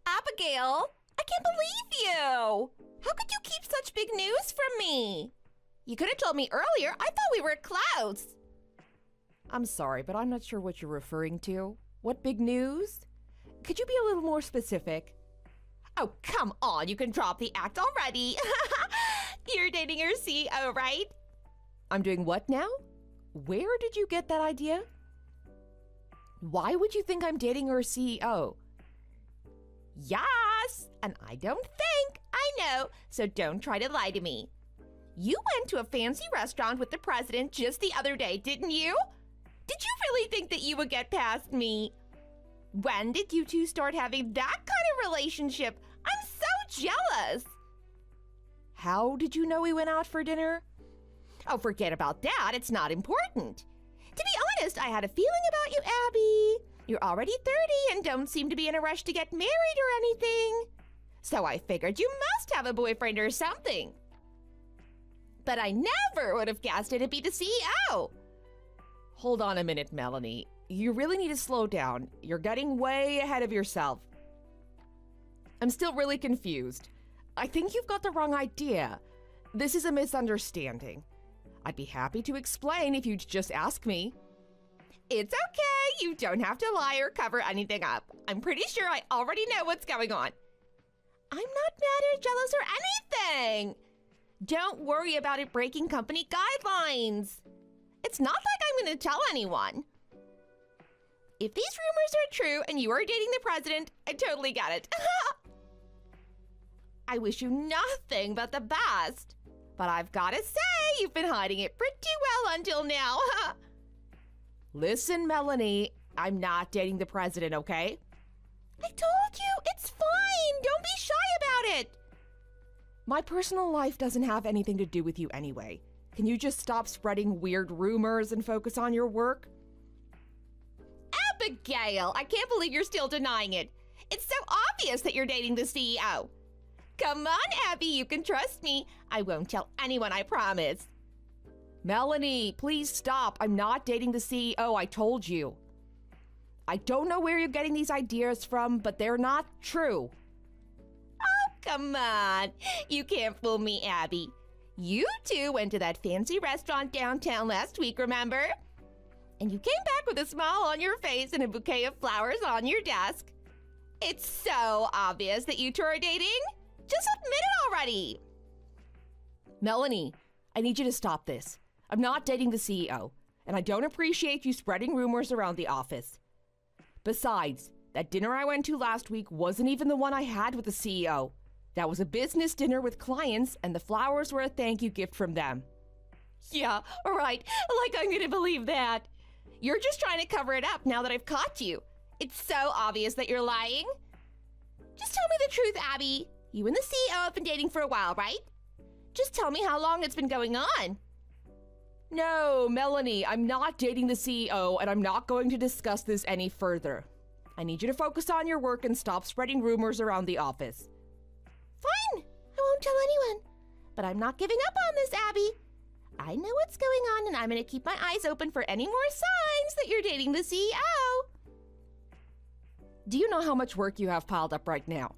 Abigail, I can't believe you! How could you keep such big news from me? You could have told me earlier. I thought we were close. I'm sorry, but I'm not sure what you're referring to. What big news? Could you be a little more specific? Oh, come on. You can drop the act already. You're dating your CEO, right? I'm doing what now? Where did you get that idea? Why would you think I'm dating her CEO? Yes, and I don't think. I know, so don't try to lie to me. You went to a fancy restaurant with the president just the other day, didn't you? Did you really think that you would get past me? When did you two start having that kind of relationship? I'm so jealous. How did you know we went out for dinner? Oh, forget about that. It's not important. To be honest, I had a feeling about you, Abby. You're already 30 and don't seem to be in a rush to get married or anything. So I figured you must have a boyfriend or something. But I never would have guessed it'd be the CEO. Hold on a minute, Melanie. You really need to slow down. You're getting way ahead of yourself. I'm still really confused. I think you've got the wrong idea. This is a misunderstanding. I'd be happy to explain if you'd just ask me. It's okay. You don't have to lie or cover anything up. I'm pretty sure I already know what's going on. I'm not mad or jealous or anything. Don't worry about it breaking company guidelines. It's not like I'm going to tell anyone. If these rumors are true and you are dating the president, I totally get it. I wish you nothing but the best. But I've got to say, you've been hiding it pretty well until now. Listen, Melanie, I'm not dating the president, okay? I told you, it's fine. Don't be shy about it. My personal life doesn't have anything to do with you anyway. Can you just stop spreading weird rumors and focus on your work? Abigail, I can't believe you're still denying it. It's so obvious that you're dating the CEO. Come on, Abby, you can trust me. I won't tell anyone, I promise. Melanie, please stop. I'm not dating the CEO, I told you. I don't know where you're getting these ideas from, but they're not true. Oh, come on. You can't fool me, Abby. You two went to that fancy restaurant downtown last week, remember? And you came back with a smile on your face and a bouquet of flowers on your desk. It's so obvious that you two are dating. Just admit it already. Melanie, I need you to stop this. I'm not dating the CEO, and I don't appreciate you spreading rumors around the office. Besides, that dinner I went to last week wasn't even the one I had with the CEO. That was a business dinner with clients, and the flowers were a thank you gift from them. Yeah, right. Like I'm gonna believe that. You're just trying to cover it up now that I've caught you. It's so obvious that you're lying. Just tell me the truth, Abby. You and the CEO have been dating for a while, right? Just tell me how long it's been going on. No, Melanie, I'm not dating the CEO, and I'm not going to discuss this any further. I need you to focus on your work and stop spreading rumors around the office. Fine, I won't tell anyone. But I'm not giving up on this, Abby. I know what's going on, and I'm going to keep my eyes open for any more signs that you're dating the CEO. Do you know how much work you have piled up right now?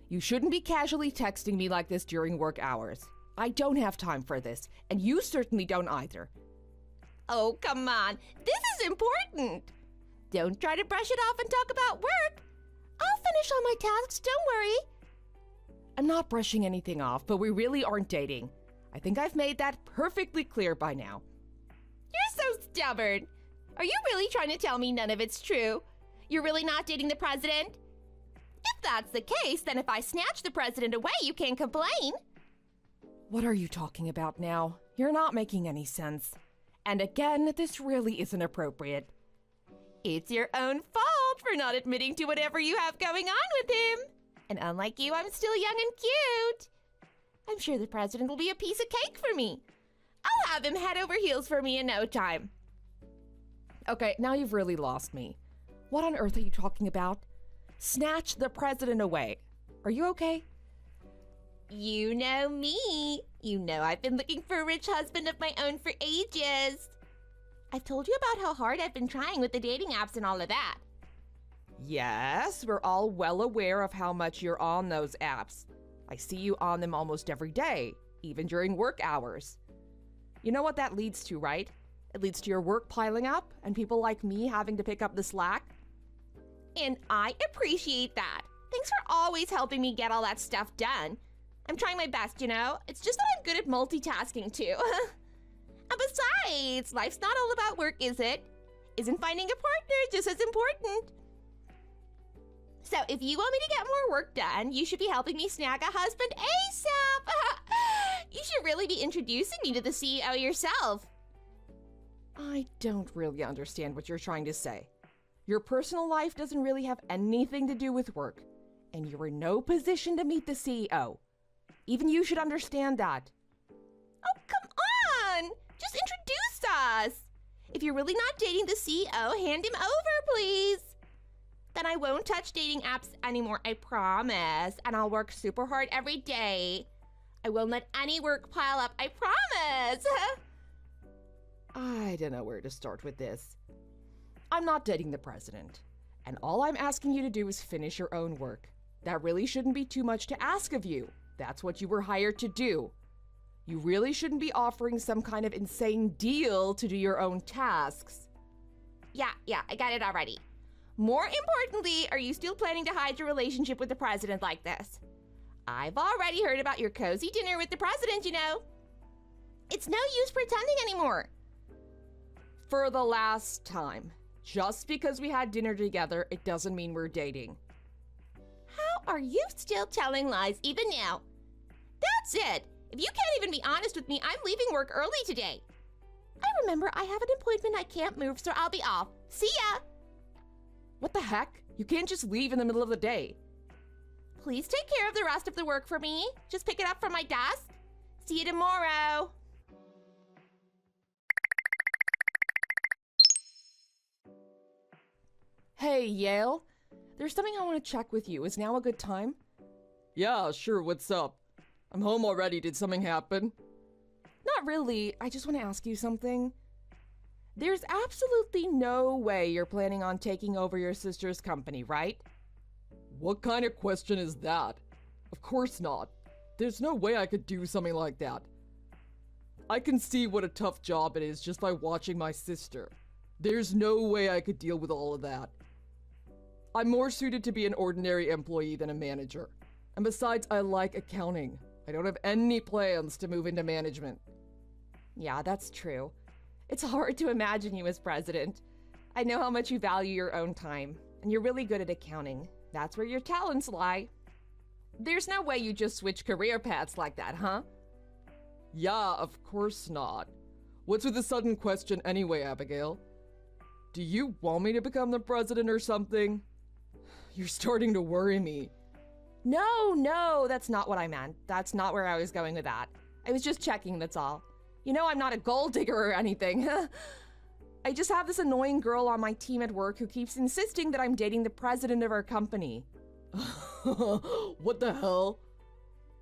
You shouldn't be casually texting me like this during work hours. I don't have time for this, and you certainly don't either. Oh, come on. This is important. Don't try to brush it off and talk about work. I'll finish all my tasks, don't worry. I'm not brushing anything off, but we really aren't dating. I think I've made that perfectly clear by now. You're so stubborn. Are you really trying to tell me none of it's true? You're really not dating the president? If that's the case, then if I snatch the president away, you can't complain. What are you talking about now? You're not making any sense. And again, this really isn't appropriate. It's your own fault for not admitting to whatever you have going on with him. And unlike you, I'm still young and cute. I'm sure the president will be a piece of cake for me. I'll have him head over heels for me in no time. Okay, now you've really lost me. What on earth are you talking about? Snatch the president away. Are you okay? You know me. You know I've been looking for a rich husband of my own for ages. I've told you about how hard I've been trying with the dating apps and all of that. Yes, we're all well aware of how much you're on those apps. I see you on them almost every day, even during work hours. You know what that leads to, right? It leads to your work piling up and people like me having to pick up the slack. And I appreciate that. Thanks for always helping me get all that stuff done. I'm trying my best, you know? It's just that I'm good at multitasking too. And besides, life's not all about work, is it? Isn't finding a partner just as important? So if you want me to get more work done, you should be helping me snag a husband ASAP. You should really be introducing me to the CEO yourself. I don't really understand what you're trying to say. Your personal life doesn't really have anything to do with work, and you're in no position to meet the CEO. Even you should understand that. Oh, come on! Just introduce us! If you're really not dating the CEO, hand him over, please. Then I won't touch dating apps anymore, I promise. And I'll work super hard every day. I won't let any work pile up, I promise. I don't know where to start with this. I'm not dating the president, and all I'm asking you to do is finish your own work. That really shouldn't be too much to ask of you. That's what you were hired to do. You really shouldn't be offering some kind of insane deal to do your own tasks. Yeah, I got it already. More importantly, are you still planning to hide your relationship with the president like this? I've already heard about your cozy dinner with the president, you know. It's no use pretending anymore. For the last time. Just because we had dinner together, it doesn't mean we're dating. How are you still telling lies even now? That's it. If you can't even be honest with me, I'm leaving work early today. I remember I have an appointment I can't move, so I'll be off. See ya! What the heck? You can't just leave in the middle of the day. Please take care of the rest of the work for me. Just pick it up from my desk. See you tomorrow. Hey, Yale. There's something I want to check with you. Is now a good time? Yeah, sure, what's up? I'm home already, did something happen? Not really. I just want to ask you something. There's absolutely no way you're planning on taking over your sister's company, right? What kind of question is that? Of course not. There's no way I could do something like that. I can see what a tough job it is just by watching my sister. There's no way I could deal with all of that. I'm more suited to be an ordinary employee than a manager. And besides, I like accounting. I don't have any plans to move into management. Yeah, that's true. It's hard to imagine you as president. I know how much you value your own time, and you're really good at accounting. That's where your talents lie. There's no way you just switch career paths like that, huh? Yeah, of course not. What's with the sudden question anyway, Abigail? Do you want me to become the president or something? You're starting to worry me. No, that's not what I meant. That's not where I was going with that. I was just checking, that's all. You know I'm not a gold digger or anything. I just have this annoying girl on my team at work who keeps insisting that I'm dating the president of our company. What the hell?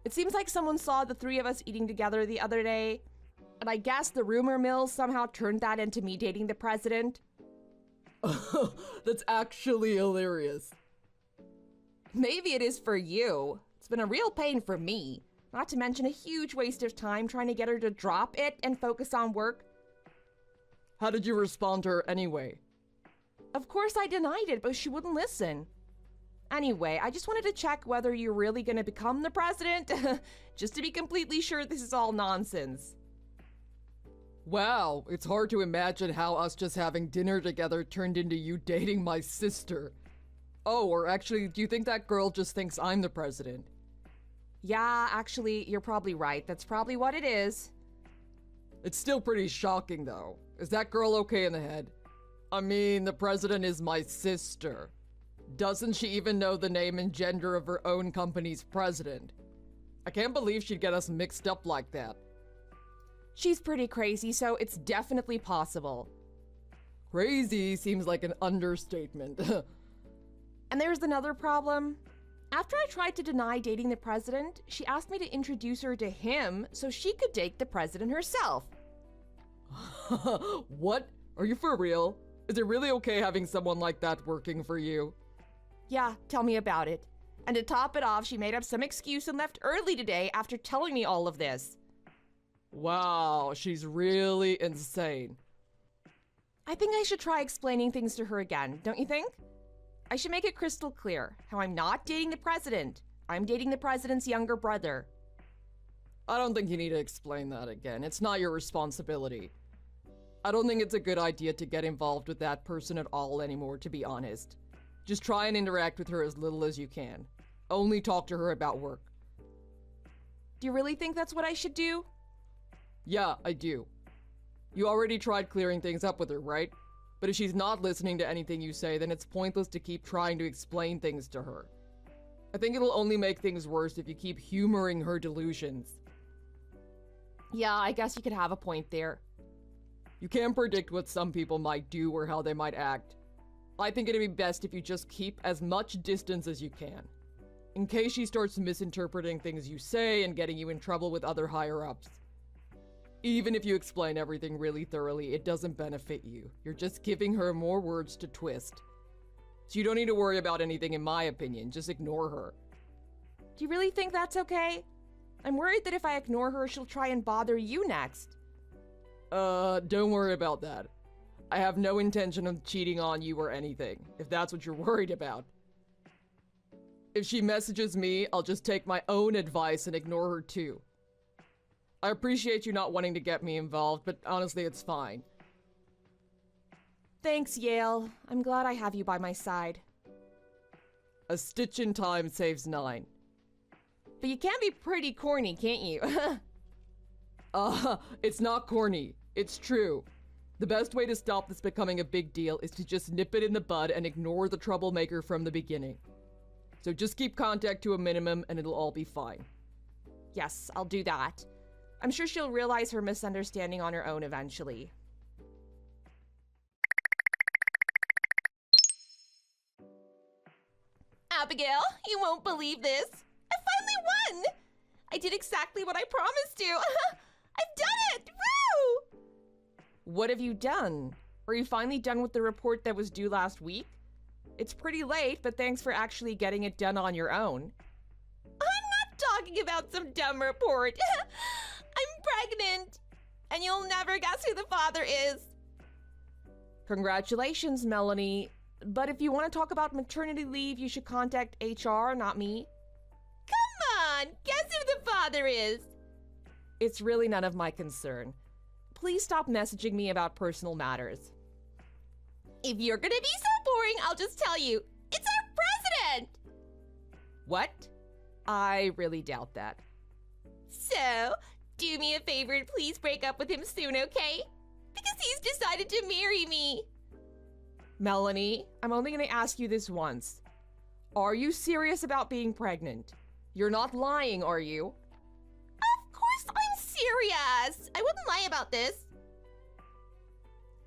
It seems like someone saw the three of us eating together the other day, and I guess the rumor mill somehow turned that into me dating the president. That's actually hilarious. Maybe it is for you. It's been a real pain for me. Not to mention a huge waste of time trying to get her to drop it and focus on work. How did you respond to her anyway? Of course I denied it, but she wouldn't listen. Anyway, I just wanted to check whether you're really gonna become the president, just to be completely sure this is all nonsense. Wow, it's hard to imagine how us just having dinner together turned into you dating my sister. Oh, or actually, do you think that girl just thinks I'm the president? Yeah, actually, you're probably right. That's probably what it is. It's still pretty shocking, though. Is that girl okay in the head? I mean, the president is my sister. Doesn't she even know the name and gender of her own company's president? I can't believe she'd get us mixed up like that. She's pretty crazy, so it's definitely possible. Crazy seems like an understatement. And there's another problem. After I tried to deny dating the president, she asked me to introduce her to him so she could date the president herself. What? Are you for real? Is it really okay having someone like that working for you? Yeah, tell me about it. And to top it off, she made up some excuse and left early today after telling me all of this. Wow, she's really insane. I think I should try explaining things to her again, don't you think? I should make it crystal clear how I'm not dating the president. I'm dating the president's younger brother. I don't think you need to explain that again. It's not your responsibility. I don't think it's a good idea to get involved with that person at all anymore, to be honest. Just try and interact with her as little as you can. Only talk to her about work. Do you really think that's what I should do? Yeah, I do. You already tried clearing things up with her, right? But if she's not listening to anything you say, then it's pointless to keep trying to explain things to her. I think it'll only make things worse if you keep humoring her delusions. Yeah, I guess you could have a point there. You can't predict what some people might do or how they might act. I think it'd be best if you just keep as much distance as you can, in case she starts misinterpreting things you say and getting you in trouble with other higher-ups. Even if you explain everything really thoroughly, it doesn't benefit you. You're just giving her more words to twist. So you don't need to worry about anything, in my opinion. Just ignore her. Do you really think that's okay? I'm worried that if I ignore her, she'll try and bother you next. Don't worry about that. I have no intention of cheating on you or anything, if that's what you're worried about. If she messages me, I'll just take my own advice and ignore her too. I appreciate you not wanting to get me involved, but honestly, it's fine. Thanks, Yale. I'm glad I have you by my side. A stitch in time saves 9. But you can be pretty corny, can't you? It's not corny. It's true. The best way to stop this becoming a big deal is to just nip it in the bud and ignore the troublemaker from the beginning. So just keep contact to a minimum and it'll all be fine. Yes, I'll do that. I'm sure she'll realize her misunderstanding on her own eventually. Abigail, you won't believe this. I finally won! I did exactly what I promised to. I've done it! Woo! What have you done? Are you finally done with the report that was due last week? It's pretty late, but thanks for actually getting it done on your own. I'm not talking about some dumb report. I'm pregnant, and you'll never guess who the father is. Congratulations, Melanie. But if you want to talk about maternity leave, you should contact HR, not me. Come on, guess who the father is. It's really none of my concern. Please stop messaging me about personal matters. If you're gonna be so boring, I'll just tell you. It's our president! What? I really doubt that. So, do me a favor and please break up with him soon, okay? Because he's decided to marry me. Melanie, I'm only going to ask you this once. Are you serious about being pregnant? You're not lying, are you? Of course I'm serious. I wouldn't lie about this.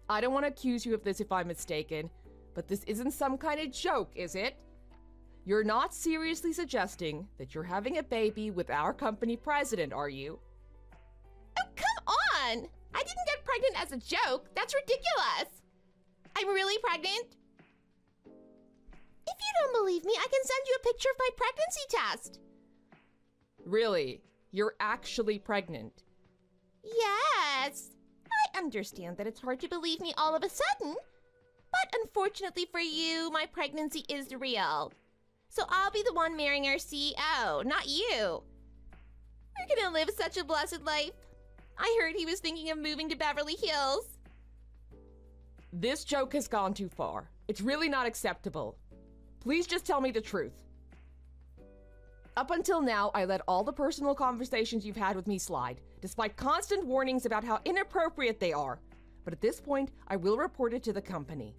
I don't want to accuse you of this if I'm mistaken, but this isn't some kind of joke, is it? You're not seriously suggesting that you're having a baby with our company president, are you? Oh, come on! I didn't get pregnant as a joke. That's ridiculous. I'm really pregnant. If you don't believe me, I can send you a picture of my pregnancy test. Really? You're actually pregnant? Yes. I understand that it's hard to believe me all of a sudden, but unfortunately for you, my pregnancy is real. So I'll be the one marrying our CEO, not you. We're gonna live such a blessed life. I heard he was thinking of moving to Beverly Hills. This joke has gone too far. It's really not acceptable. Please just tell me the truth. Up until now, I let all the personal conversations you've had with me slide, despite constant warnings about how inappropriate they are. But at this point, I will report it to the company.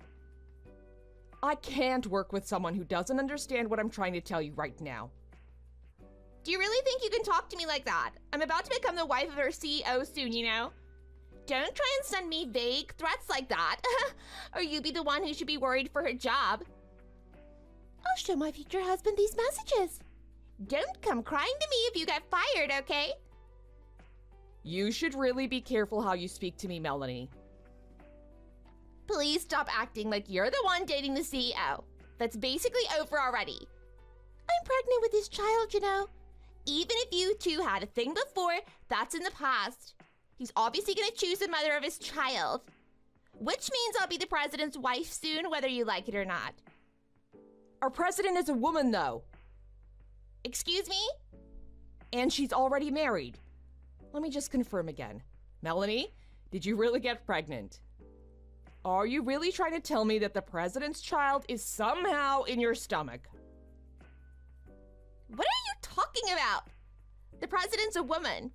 I can't work with someone who doesn't understand what I'm trying to tell you right now. Do you really think you can talk to me like that? I'm about to become the wife of our CEO soon, you know? Don't try and send me vague threats like that, or you'll be the one who should be worried for her job. I'll show my future husband these messages. Don't come crying to me if you get fired, okay? You should really be careful how you speak to me, Melanie. Please stop acting like you're the one dating the CEO. That's basically over already. I'm pregnant with his child, you know. Even if you two had a thing before, that's in the past. He's obviously gonna choose the mother of his child. Which means I'll be the president's wife soon, whether you like it or not. Our president is a woman, though. Excuse me? And she's already married. Let me just confirm again. Melanie, did you really get pregnant? Are you really trying to tell me that the president's child is somehow in your stomach? What are you talking about? The president's a woman.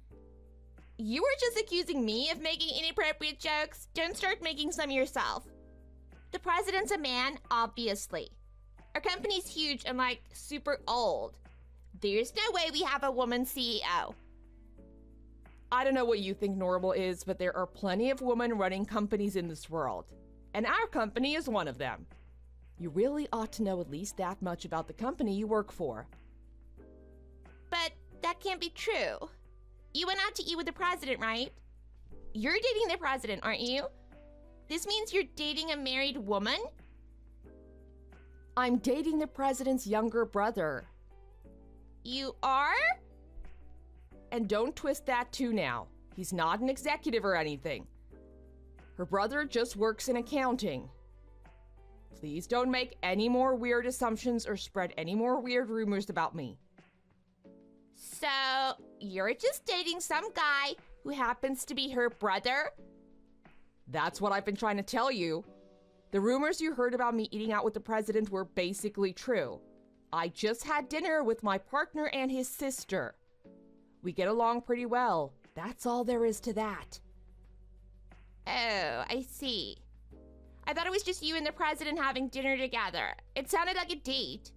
You were just accusing me of making inappropriate jokes. Don't start making some yourself. The president's a man, obviously. Our company's huge and, like, super old. There's no way we have a woman CEO. I don't know what you think normal is, but there are plenty of women running companies in this world. And our company is one of them. You really ought to know at least that much about the company you work for. But that can't be true. You went out to eat with the president, right? You're dating the president, aren't you? This means you're dating a married woman? I'm dating the president's younger brother. You are? And don't twist that too now. He's not an executive or anything. Her brother just works in accounting. Please don't make any more weird assumptions or spread any more weird rumors about me. So, you're just dating some guy who happens to be her brother? That's what I've been trying to tell you. The rumors you heard about me eating out with the president were basically true. I just had dinner with my partner and his sister. We get along pretty well. That's all there is to that. Oh, I see. I thought it was just you and the president having dinner together. It sounded like a date.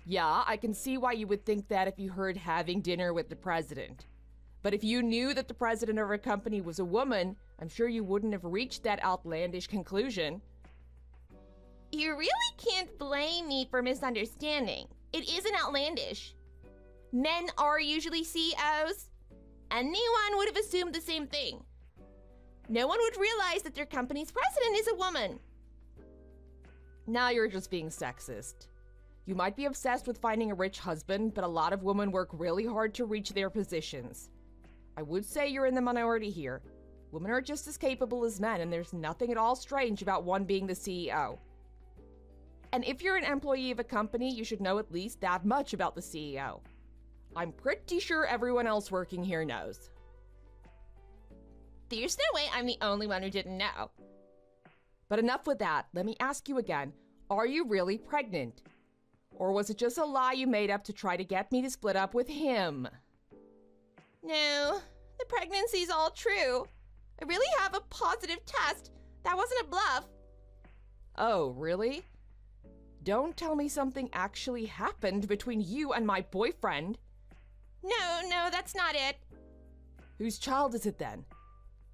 Yeah, I can see why you would think that if you heard having dinner with the president. But if you knew that the president of our company was a woman, I'm sure you wouldn't have reached that outlandish conclusion. You really can't blame me for misunderstanding. It isn't outlandish. Men are usually CEOs. Anyone would have assumed the same thing. No one would realize that their company's president is a woman. Now you're just being sexist. You might be obsessed with finding a rich husband, but a lot of women work really hard to reach their positions. I would say you're in the minority here. Women are just as capable as men, and there's nothing at all strange about one being the CEO. And if you're an employee of a company, you should know at least that much about the CEO. I'm pretty sure everyone else working here knows. There's no way I'm the only one who didn't know. But enough with that. Let me ask you again. Are you really pregnant? Or was it just a lie you made up to try to get me to split up with him? No, the pregnancy's all true. I really have a positive test. That wasn't a bluff. Oh, really? Don't tell me something actually happened between you and my boyfriend. No, that's not it. Whose child is it then?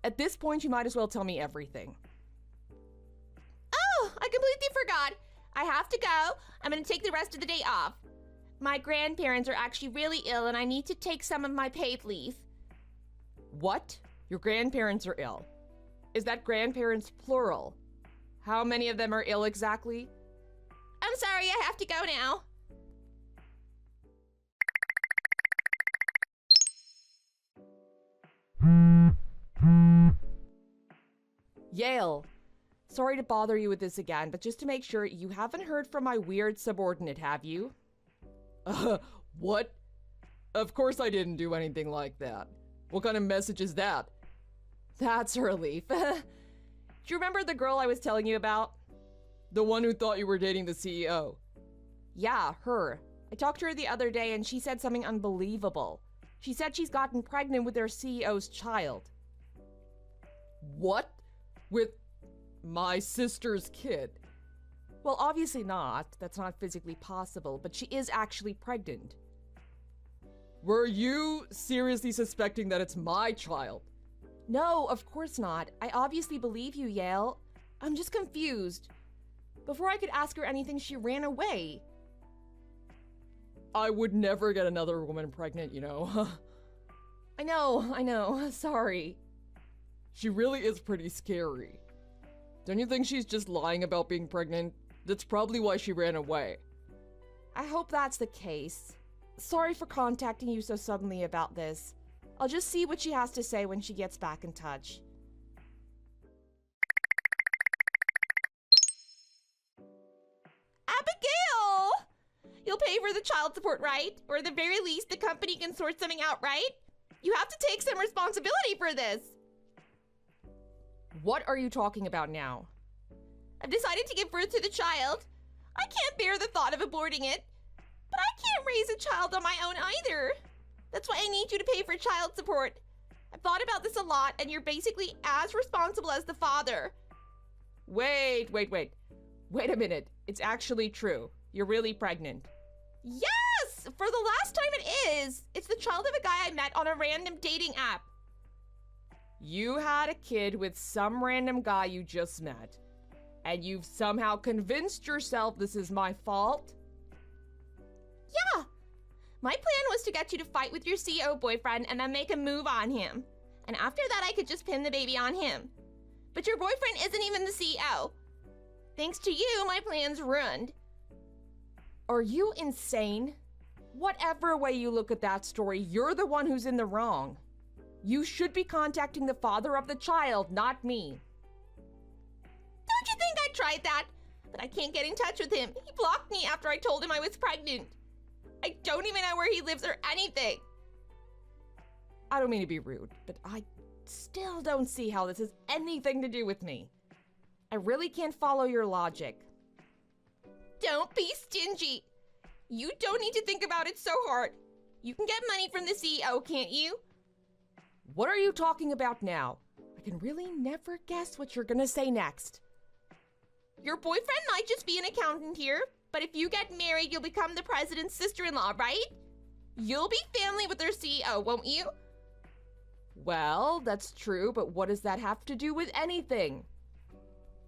At this point, you might as well tell me everything. Oh, I completely forgot. I have to go. I'm gonna take the rest of the day off. My grandparents are actually really ill and I need to take some of my paid leave. What? Your grandparents are ill? Is that grandparents plural? How many of them are ill exactly? I'm sorry, I have to go now. Yale. Sorry to bother you with this again, but just to make sure, you haven't heard from my weird subordinate, have you? What? Of course I didn't do anything like that. What kind of message is that? That's a relief. Do you remember the girl I was telling you about? The one who thought you were dating the CEO. Yeah, her. I talked to her the other day and she said something unbelievable. She said she's gotten pregnant with their CEO's child. What? With my sister's kid? Well, obviously not. That's not physically possible, but she is actually pregnant. Were you seriously suspecting that it's my child? No, of course not. I obviously believe you, Yale. I'm just confused. Before I could ask her anything, she ran away. I would never get another woman pregnant, you know. I know. Sorry. She really is pretty scary. Don't you think she's just lying about being pregnant? That's probably why she ran away. I hope that's the case. Sorry for contacting you so suddenly about this. I'll just see what she has to say when she gets back in touch. Abigail! You'll pay for the child support, right? Or at the very least, the company can sort something out, right? You have to take some responsibility for this. What are you talking about now? I've decided to give birth to the child. I can't bear the thought of aborting it. But I can't raise a child on my own either. That's why I need you to pay for child support. I've thought about this a lot, and you're basically as responsible as the father. Wait a minute. It's actually true. You're really pregnant. Yes! For the last time it is. It's the child of a guy I met on a random dating app. You had a kid with some random guy you just met, and you've somehow convinced yourself this is my fault? Yeah. My plan was to get you to fight with your CEO boyfriend and then make a move on him. And after that, I could just pin the baby on him. But your boyfriend isn't even the CEO. Thanks to you, my plan's ruined. Are you insane? Whatever way you look at that story, you're the one who's in the wrong. You should be contacting the father of the child, not me. Don't you think I tried that? But I can't get in touch with him. He blocked me after I told him I was pregnant. I don't even know where he lives or anything. I don't mean to be rude, but I still don't see how this has anything to do with me. I really can't follow your logic. Don't be stingy. You don't need to think about it so hard. You can get money from the CEO, can't you? What are you talking about now? I can really never guess what you're gonna say next. Your boyfriend might just be an accountant here, but if you get married, you'll become the president's sister-in-law, right? You'll be family with their CEO, won't you? Well, that's true, but what does that have to do with anything?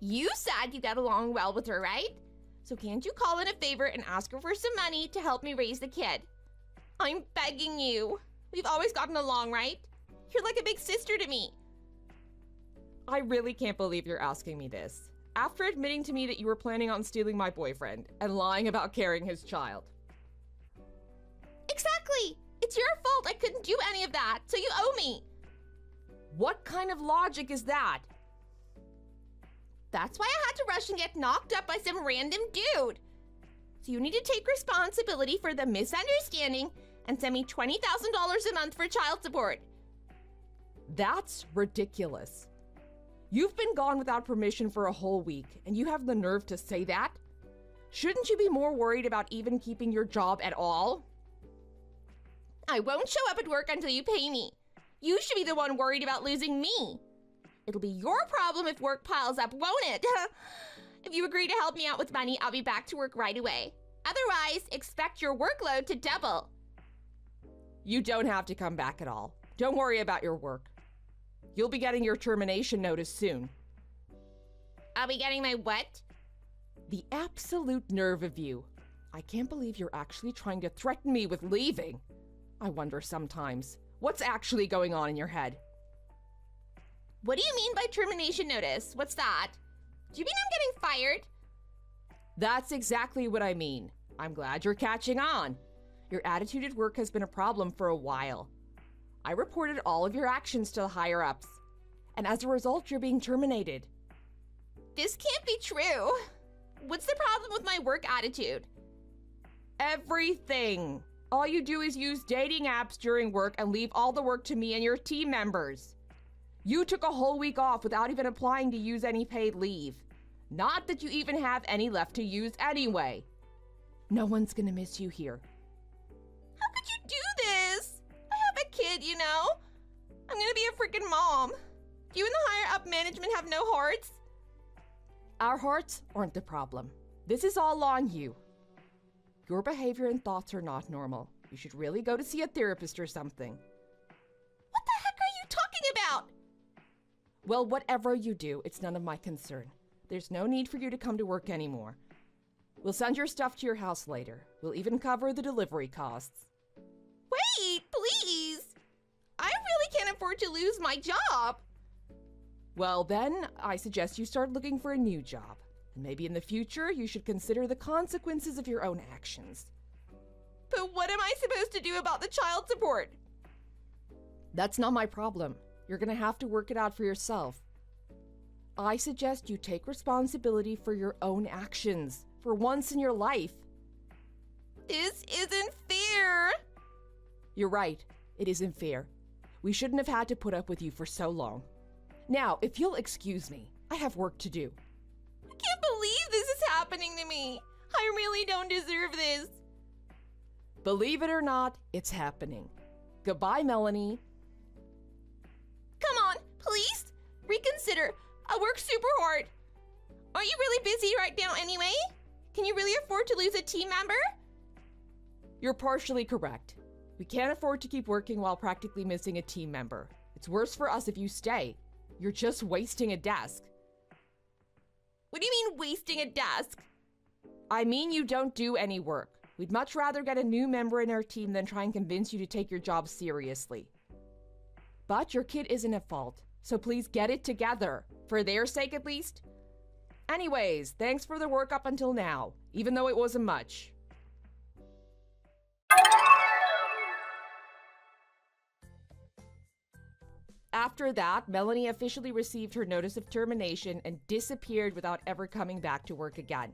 You said you got along well with her, right? So can't you call in a favor and ask her for some money to help me raise the kid? I'm begging you. We've always gotten along, right? You're like a big sister to me. I really can't believe you're asking me this. After admitting to me that you were planning on stealing my boyfriend and lying about carrying his child. Exactly! It's your fault I couldn't do any of that, so you owe me. What kind of logic is that? That's why I had to rush and get knocked up by some random dude. So you need to take responsibility for the misunderstanding and send me $20,000 a month for child support. That's ridiculous. You've been gone without permission for a whole week, and you have the nerve to say that? Shouldn't you be more worried about even keeping your job at all? I won't show up at work until you pay me. You should be the one worried about losing me. It'll be your problem if work piles up, won't it? If you agree to help me out with money, I'll be back to work right away. Otherwise, expect your workload to double. You don't have to come back at all. Don't worry about your work. You'll be getting your termination notice soon. I'll be getting my what? The absolute nerve of you. I can't believe you're actually trying to threaten me with leaving. I wonder sometimes, what's actually going on in your head? What do you mean by termination notice? What's that? Do you mean I'm getting fired? That's exactly what I mean. I'm glad you're catching on. Your attitude at work has been a problem for a while. I reported all of your actions to the higher-ups, and as a result, you're being terminated. This can't be true. What's the problem with my work attitude? Everything. All you do is use dating apps during work and leave all the work to me and your team members. You took a whole week off without even applying to use any paid leave. Not that you even have any left to use anyway. No one's gonna miss you here. How could you do this? I have a kid, you know? I'm gonna be a freaking mom. You and the higher up management have no hearts? Our hearts aren't the problem. This is all on you. Your behavior and thoughts are not normal. You should really go to see a therapist or something. What the heck are you talking about? Well, whatever you do, it's none of my concern. There's no need for you to come to work anymore. We'll send your stuff to your house later. We'll even cover the delivery costs. Wait, please. I really can't afford to lose my job. Well, then, I suggest you start looking for a new job. And maybe in the future, you should consider the consequences of your own actions. But what am I supposed to do about the child support? That's not my problem. You're gonna have to work it out for yourself. I suggest you take responsibility for your own actions, for once in your life. This isn't fair. You're right. It isn't fair. We shouldn't have had to put up with you for so long. Now, if you'll excuse me, I have work to do. I can't believe this is happening to me. I really don't deserve this. Believe it or not, it's happening. Goodbye, Melanie. Come on, please. Reconsider. I work super hard. Aren't you really busy right now anyway? Can you really afford to lose a team member? You're partially correct. We can't afford to keep working while practically missing a team member. It's worse for us if you stay. You're just wasting a desk. What do you mean wasting a desk? I mean you don't do any work. We'd much rather get a new member in our team than try and convince you to take your job seriously. But your kid isn't at fault, so please get it together. For their sake at least. Anyways, thanks for the work up until now, even though it wasn't much. After that, Melanie officially received her notice of termination and disappeared without ever coming back to work again.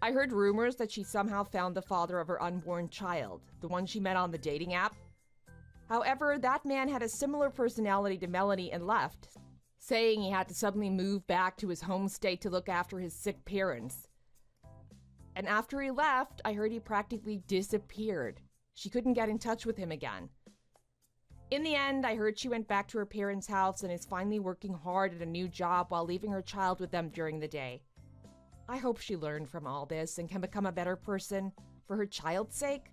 I heard rumors that she somehow found the father of her unborn child, the one she met on the dating app. However, that man had a similar personality to Melanie and left, saying he had to suddenly move back to his home state to look after his sick parents. And after he left, I heard he practically disappeared. She couldn't get in touch with him again. In the end, I heard she went back to her parents' house and is finally working hard at a new job while leaving her child with them during the day. I hope she learned from all this and can become a better person for her child's sake.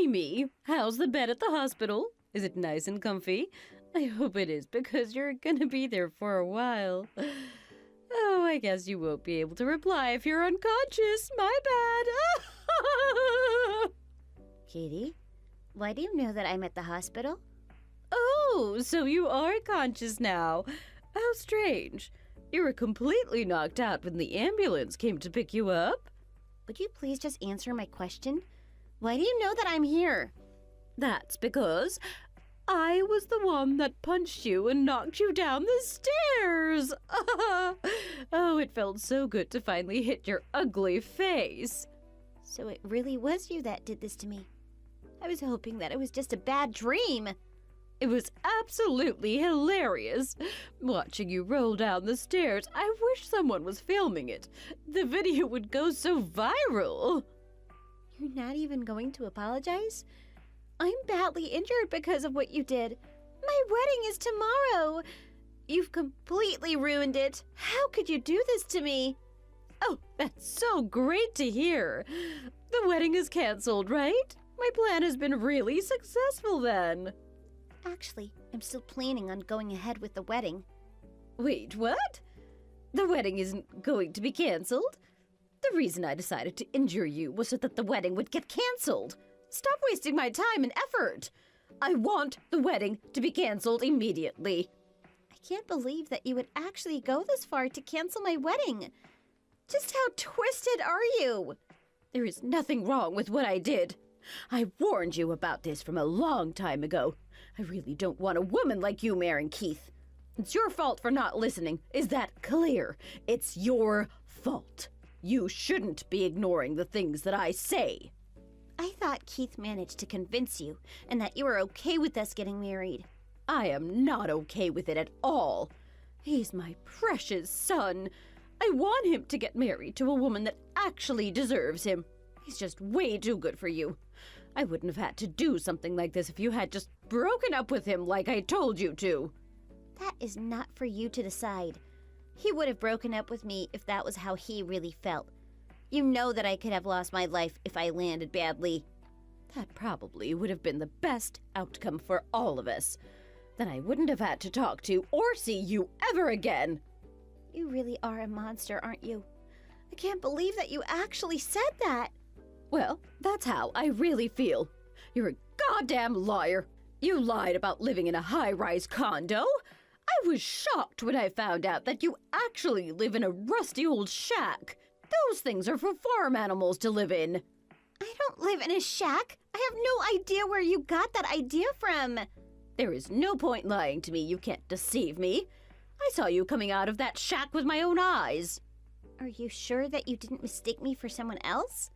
Amy, how's the bed at the hospital? Is it nice and comfy? I hope it is, because you're gonna be there for a while. Oh, I guess you won't be able to reply if you're unconscious. My bad. Kitty, why do you know that I'm at the hospital? Oh, so you are conscious now. How strange. You were completely knocked out when the ambulance came to pick you up. Would you please just answer my question? Why do you know that I'm here? That's because I was the one that punched you and knocked you down the stairs. Oh, it felt so good to finally hit your ugly face. So it really was you that did this to me. I was hoping that it was just a bad dream. It was absolutely hilarious. Watching you roll down the stairs, I wish someone was filming it. The video would go so viral. You're not even going to apologize? I'm badly injured because of what you did. My wedding is tomorrow. You've completely ruined it. How could you do this to me? Oh, that's so great to hear. The wedding is canceled, right? My plan has been really successful then. Actually, I'm still planning on going ahead with the wedding. Wait, what? The wedding isn't going to be canceled? The reason I decided to injure you was so that the wedding would get canceled. Stop wasting my time and effort. I want the wedding to be canceled immediately. I can't believe that you would actually go this far to cancel my wedding. Just how twisted are you? There is nothing wrong with what I did. I warned you about this from a long time ago. I really don't want a woman like you marrying Keith. It's your fault for not listening. Is that clear? It's your fault. You shouldn't be ignoring the things that I say. I thought Keith managed to convince you, and that you were okay with us getting married. I am not okay with it at all. He's my precious son. I want him to get married to a woman that actually deserves him. He's just way too good for you. I wouldn't have had to do something like this if you had just broken up with him like I told you to. That is not for you to decide. He would have broken up with me if that was how he really felt. You know that I could have lost my life if I landed badly. That probably would have been the best outcome for all of us. Then I wouldn't have had to talk to or see you ever again. You really are a monster, aren't you? I can't believe that you actually said that. Well, that's how I really feel. You're a goddamn liar. You lied about living in a high-rise condo. I was shocked when I found out that you actually live in a rusty old shack. Those things are for farm animals to live in. I don't live in a shack. I have no idea where you got that idea from. There is no point lying to me. You can't deceive me. I saw you coming out of that shack with my own eyes. Are you sure that you didn't mistake me for someone else?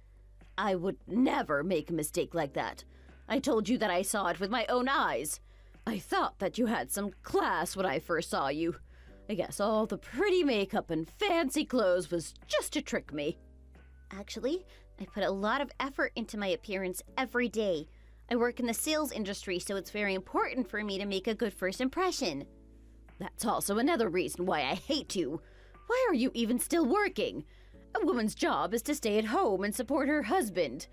I would never make a mistake like that. I told you that I saw it with my own eyes. I thought that you had some class when I first saw you. I guess all the pretty makeup and fancy clothes was just to trick me. Actually, I put a lot of effort into my appearance every day. I work in the sales industry, so it's very important for me to make a good first impression. That's also another reason why I hate you. Why are you even still working? A woman's job is to stay at home and support her husband.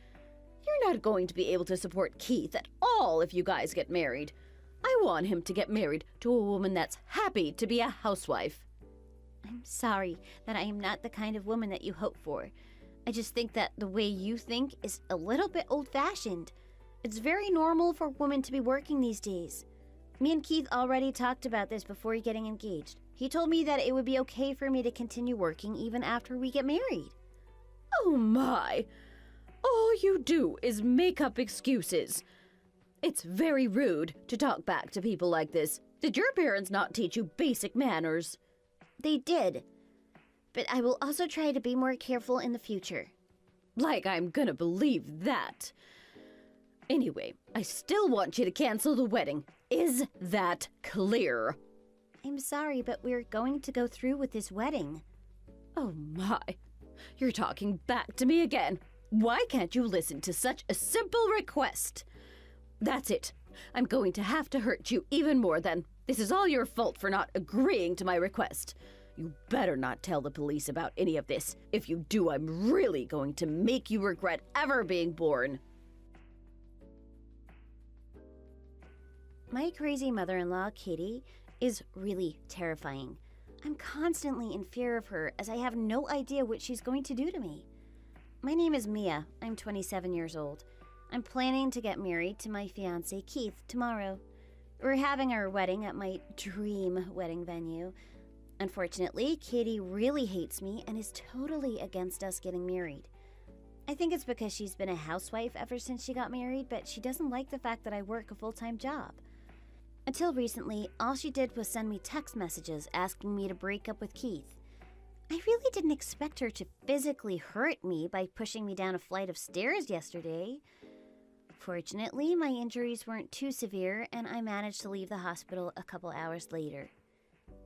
You're not going to be able to support Keith at all if you guys get married. I want him to get married to a woman that's happy to be a housewife. I'm sorry that I am not the kind of woman that you hope for. I just think that the way you think is a little bit old-fashioned. It's very normal for women to be working these days. Me and Keith already talked about this before getting engaged. He told me that it would be okay for me to continue working even after we get married. Oh my! All you do is make up excuses. It's very rude to talk back to people like this. Did your parents not teach you basic manners? They did. But I will also try to be more careful in the future. Like I'm gonna believe that. Anyway, I still want you to cancel the wedding. Is that clear? I'm sorry, but we're going to go through with this wedding. Oh my. You're talking back to me again. Why can't you listen to such a simple request? That's it. I'm going to have to hurt you even more then. This is all your fault for not agreeing to my request. You better not tell the police about any of this. If you do, I'm really going to make you regret ever being born. My crazy mother-in-law, Katie, is really terrifying. I'm constantly in fear of her as I have no idea what she's going to do to me. My name is Mia. I'm 27 years old. I'm planning to get married to my fiancé, Keith, tomorrow. We're having our wedding at my dream wedding venue. Unfortunately, Katie really hates me and is totally against us getting married. I think it's because she's been a housewife ever since she got married, but she doesn't like the fact that I work a full-time job. Until recently, all she did was send me text messages asking me to break up with Keith. I really didn't expect her to physically hurt me by pushing me down a flight of stairs yesterday. Fortunately, my injuries weren't too severe, and I managed to leave the hospital a couple hours later.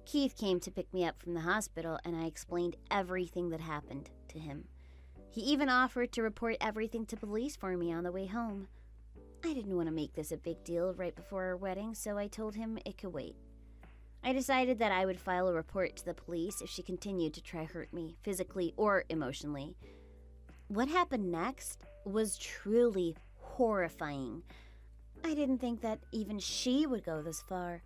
Keith came to pick me up from the hospital, and I explained everything that happened to him. He even offered to report everything to police for me on the way home. I didn't want to make this a big deal right before our wedding, so I told him it could wait. I decided that I would file a report to the police if she continued to try hurt me, physically or emotionally. What happened next was truly horrifying. I didn't think that even she would go this far.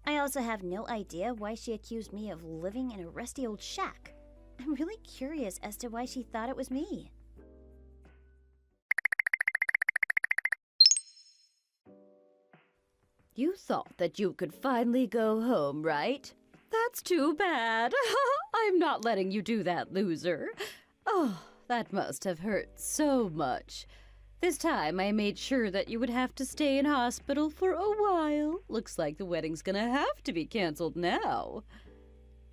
I also have no idea why she accused me of living in a rusty old shack. I'm really curious as to why she thought it was me. You thought that you could finally go home, right? That's too bad. I'm not letting you do that, loser. Oh, that must have hurt so much. This time I made sure that you would have to stay in hospital for a while. Looks like the wedding's gonna have to be canceled now.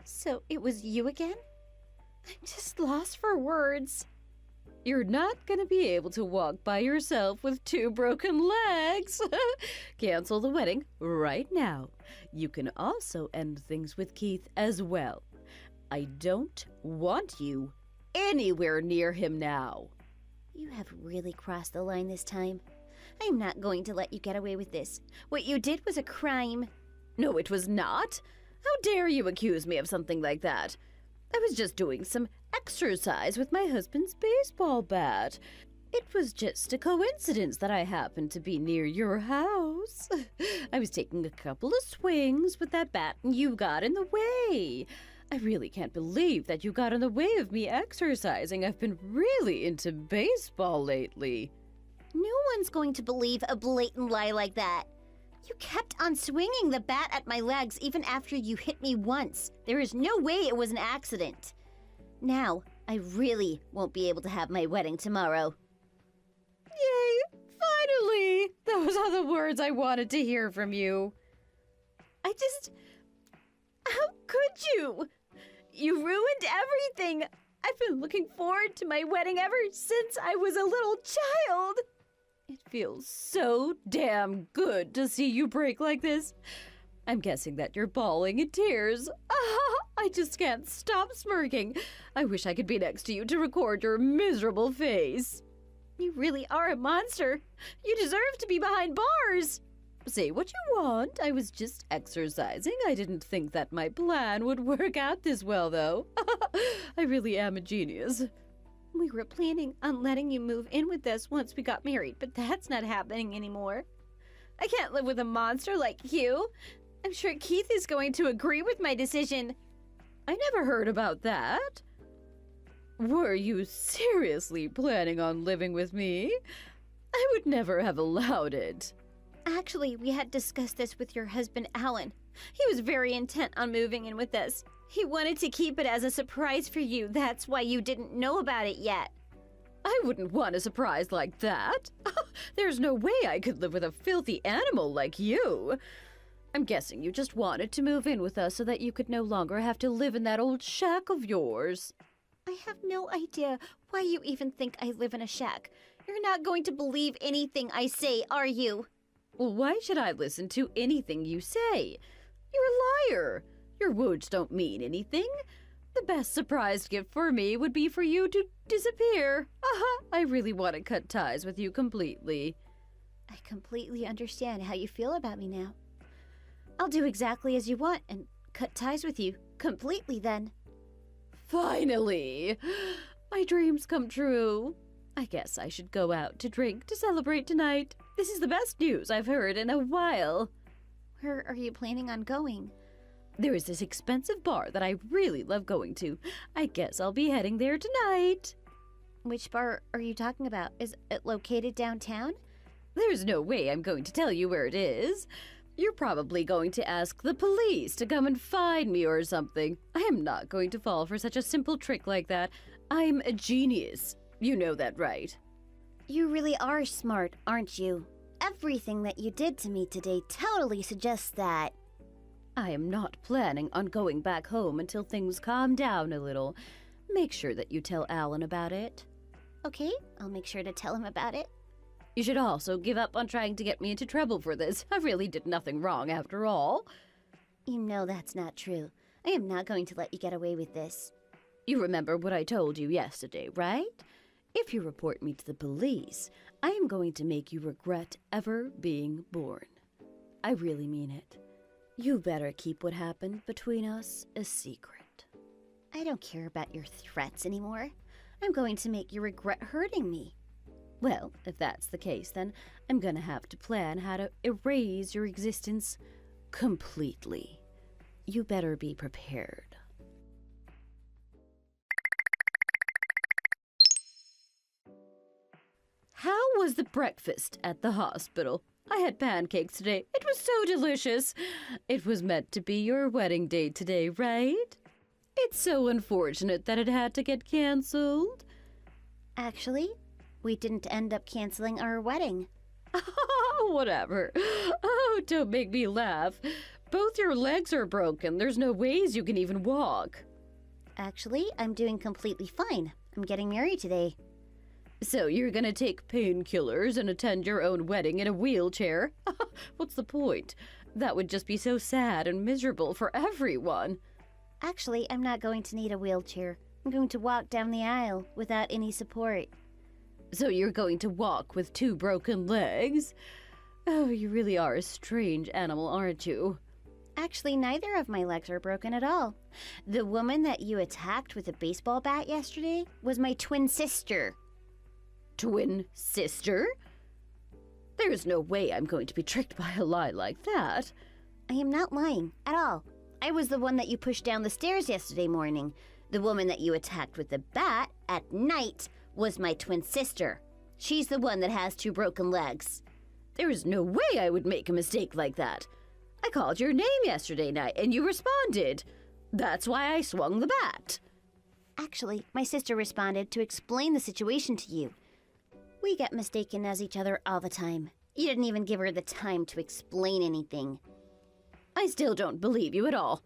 So it was you again? I'm just lost for words. You're not gonna be able to walk by yourself with 2 broken legs. Cancel the wedding right now. You can also end things with Keith as well. I don't want you anywhere near him now. You have really crossed the line this time. I'm not going to let you get away with this. What you did was a crime. No, it was not. How dare you accuse me of something like that? I was just doing some exercise with my husband's baseball bat. It was just a coincidence that I happened to be near your house. I was taking a couple of swings with that bat and you got in the way. I really can't believe that you got in the way of me exercising. I've been really into baseball lately. No one's going to believe a blatant lie like that. You kept on swinging the bat at my legs even after you hit me once. There is no way it was an accident. Now, I really won't be able to have my wedding tomorrow. Yay! Finally! Those are the words I wanted to hear from you. How could you? You ruined everything. I've been looking forward to my wedding ever since I was a little child. It feels so damn good to see you break like this. I'm guessing that you're bawling in tears. I just can't stop smirking. I wish I could be next to you to record your miserable face. You really are a monster. You deserve to be behind bars. Say what you want. I was just exercising. I didn't think that my plan would work out this well, though. I really am a genius. We were planning on letting you move in with us once we got married, but that's not happening anymore. I can't live with a monster like you. I'm sure Keith is going to agree with my decision. I never heard about that. Were you seriously planning on living with me? I would never have allowed it. Actually, we had discussed this with your husband, Alan. He was very intent on moving in with us. He wanted to keep it as a surprise for you. That's why you didn't know about it yet. I wouldn't want a surprise like that. There's no way I could live with a filthy animal like you. I'm guessing you just wanted to move in with us so that you could no longer have to live in that old shack of yours. I have no idea why you even think I live in a shack. You're not going to believe anything I say, are you? Well, why should I listen to anything you say? You're a liar. Your words don't mean anything. The best surprise gift for me would be for you to disappear. I really want to cut ties with you completely. I completely understand how you feel about me now. I'll do exactly as you want and cut ties with you completely then. Finally! My dreams come true. I guess I should go out to drink to celebrate tonight. This is the best news I've heard in a while. Where are you planning on going? There is this expensive bar that I really love going to. I guess I'll be heading there tonight. Which bar are you talking about? Is it located downtown? There's no way I'm going to tell you where it is. You're probably going to ask the police to come and find me or something. I am not going to fall for such a simple trick like that. I'm a genius. You know that, right? You really are smart, aren't you? Everything that you did to me today totally suggests that. I am not planning on going back home until things calm down a little. Make sure that you tell Alan about it. Okay, I'll make sure to tell him about it. You should also give up on trying to get me into trouble for this. I really did nothing wrong after all. You know that's not true. I am not going to let you get away with this. You remember what I told you yesterday, right? If you report me to the police, I am going to make you regret ever being born. I really mean it. You better keep what happened between us a secret. I don't care about your threats anymore. I'm going to make you regret hurting me. Well, if that's the case, then I'm gonna have to plan how to erase your existence completely. You better be prepared. How was the breakfast at the hospital? I had pancakes today. It was so delicious. It was meant to be your wedding day today, right? It's so unfortunate that it had to get canceled. Actually, we didn't end up canceling our wedding. Whatever. Oh, don't make me laugh. Both your legs are broken. There's no ways you can even walk. Actually, I'm doing completely fine. I'm getting married today. So you're gonna take painkillers and attend your own wedding in a wheelchair? What's the point? That would just be so sad and miserable for everyone. Actually, I'm not going to need a wheelchair. I'm going to walk down the aisle without any support. So you're going to walk with 2 broken legs? Oh, you really are a strange animal, aren't you? Actually, neither of my legs are broken at all. The woman that you attacked with a baseball bat yesterday was my twin sister. Twin sister? There's no way I'm going to be tricked by a lie like that. I am not lying at all. I was the one that you pushed down the stairs yesterday morning. The woman that you attacked with the bat at night was my twin sister. She's the one that has 2 broken legs. There is no way I would make a mistake like that. I called your name yesterday night and you responded. That's why I swung the bat. Actually, my sister responded to explain the situation to you. We get mistaken as each other all the time. You didn't even give her the time to explain anything. I still don't believe you at all.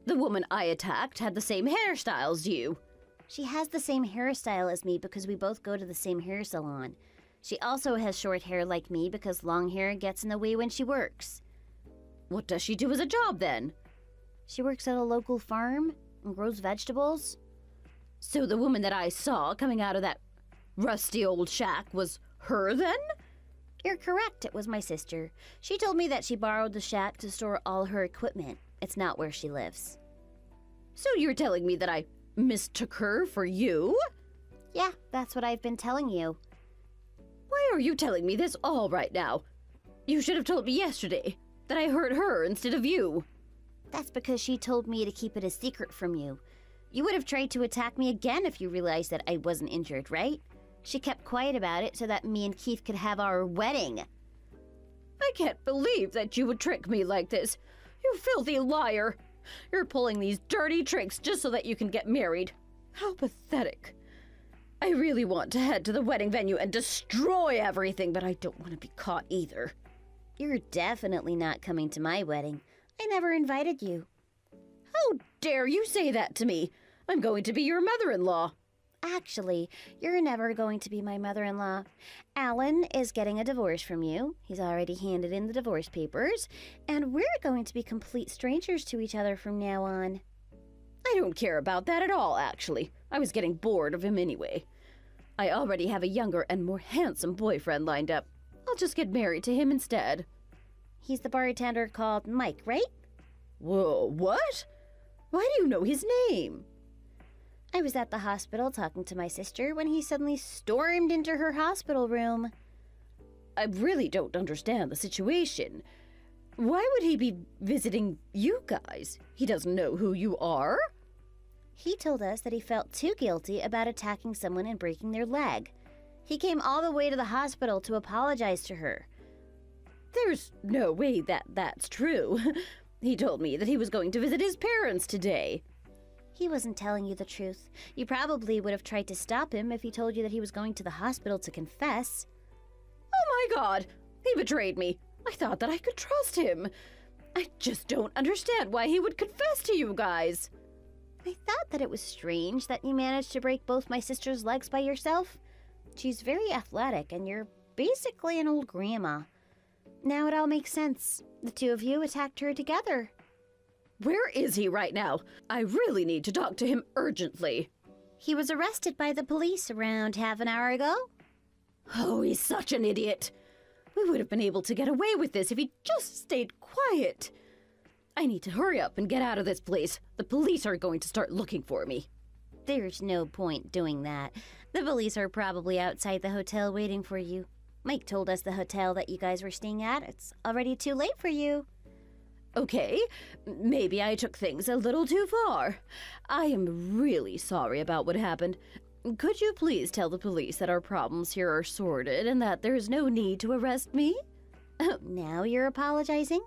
The woman I attacked had the same hairstyle as you. She has the same hairstyle as me because we both go to the same hair salon. She also has short hair like me because long hair gets in the way when she works. What does she do as a job then? She works at a local farm and grows vegetables. So the woman that I saw coming out of that rusty old shack was her then? You're correct, it was my sister. She told me that she borrowed the shack to store all her equipment. It's not where she lives. So you're telling me that I mistook her for you? Yeah, that's what I've been telling you. Why are you telling me this all right now? You should have told me yesterday that I hurt her instead of you. That's because she told me to keep it a secret from you. You would have tried to attack me again if you realized that I wasn't injured, right? She kept quiet about it so that me and Keith could have our wedding. I can't believe that you would trick me like this. You filthy liar. You're pulling these dirty tricks just so that you can get married. How pathetic. I really want to head to the wedding venue and destroy everything, but I don't want to be caught either. You're definitely not coming to my wedding. I never invited you. How dare you say that to me? I'm going to be your mother-in-law. Actually, you're never going to be my mother-in-law. Alan is getting a divorce from you. He's already handed in the divorce papers. And we're going to be complete strangers to each other from now on. I don't care about that at all, actually. I was getting bored of him anyway. I already have a younger and more handsome boyfriend lined up. I'll just get married to him instead. He's the bartender called Mike, right? Whoa, what? Why do you know his name? I was at the hospital talking to my sister when he suddenly stormed into her hospital room. I really don't understand the situation. Why would he be visiting you guys? He doesn't know who you are? He told us that he felt too guilty about attacking someone and breaking their leg. He came all the way to the hospital to apologize to her. There's no way that's true. He told me that he was going to visit his parents today. He wasn't telling you the truth. You probably would have tried to stop him if he told you that he was going to the hospital to confess. Oh my God! He betrayed me. I thought that I could trust him. I just don't understand why he would confess to you guys. I thought that it was strange that you managed to break both my sister's legs by yourself. She's very athletic, and you're basically an old grandma. Now it all makes sense. The two of you attacked her together. Where is he right now? I really need to talk to him urgently. He was arrested by the police around half an hour ago. Oh, he's such an idiot. We would have been able to get away with this if he just stayed quiet. I need to hurry up and get out of this place. The police are going to start looking for me. There's no point doing that. The police are probably outside the hotel waiting for you. Mike told us the hotel that you guys were staying at. It's already too late for you. Okay, maybe I took things a little too far. I am really sorry about what happened. Could you please tell the police that our problems here are sorted and that there is no need to arrest me? Now you're apologizing?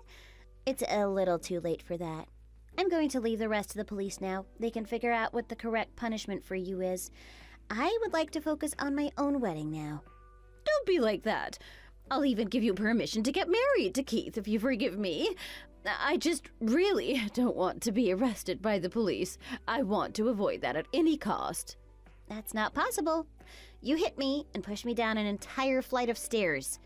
It's a little too late for that. I'm going to leave the rest to the police now. They can figure out what the correct punishment for you is. I would like to focus on my own wedding now. Don't be like that. I'll even give you permission to get married to Keith if you forgive me. I just really don't want to be arrested by the police. I want to avoid that at any cost. That's not possible. You hit me and pushed me down an entire flight of stairs.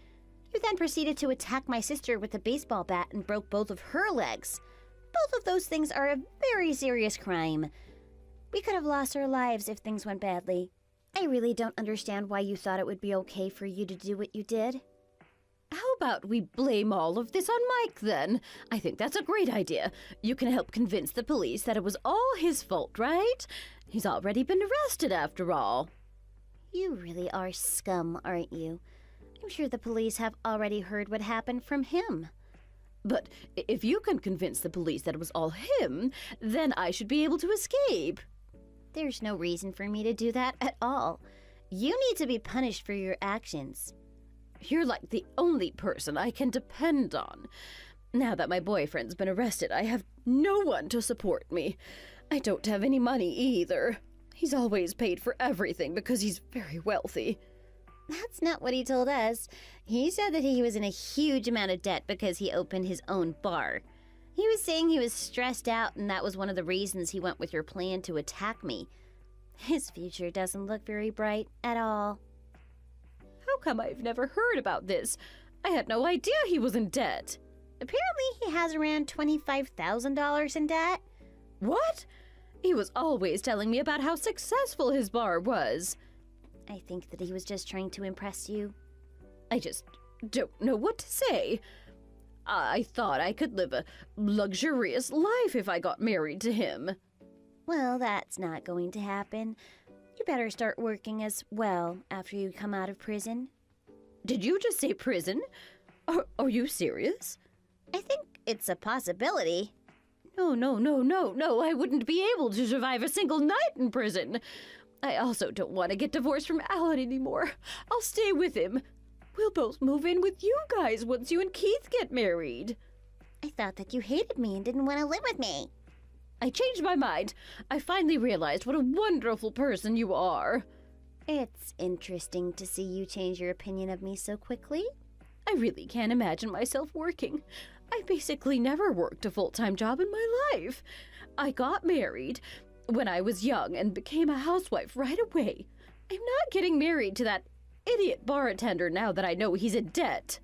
You then proceeded to attack my sister with a baseball bat and broke both of her legs. Both of those things are a very serious crime. We could have lost our lives if things went badly. I really don't understand why you thought it would be okay for you to do what you did. How about we blame all of this on Mike, then? I think that's a great idea. You can help convince the police that it was all his fault, right? He's already been arrested, after all. You really are scum, aren't you? I'm sure the police have already heard what happened from him. But if you can convince the police that it was all him, then I should be able to escape. There's no reason for me to do that at all. You need to be punished for your actions. You're like the only person I can depend on. Now that my boyfriend's been arrested, I have no one to support me. I don't have any money either. He's always paid for everything because he's very wealthy. That's not what he told us. He said that he was in a huge amount of debt because he opened his own bar. He was saying he was stressed out, and that was one of the reasons he went with your plan to attack me. His future doesn't look very bright at all. How come I've never heard about this? I had no idea he was in debt. Apparently, he has around $25,000 in debt. What? He was always telling me about how successful his bar was. I think that he was just trying to impress you. I just don't know what to say. I thought I could live a luxurious life if I got married to him. Well, that's not going to happen. You better start working as well after you come out of prison. Did you just say prison? Are you serious? I think it's a possibility. No, I wouldn't be able to survive a single night in prison. I also don't want to get divorced from Alan anymore. I'll stay with him. We'll both move in with you guys once you and Keith get married. I thought that you hated me and didn't want to live with me. I changed my mind. I finally realized what a wonderful person you are. It's interesting to see you change your opinion of me so quickly. I really can't imagine myself working. I basically never worked a full-time job in my life. I got married when I was young and became a housewife right away. I'm not getting married to that idiot bartender now that I know he's in debt.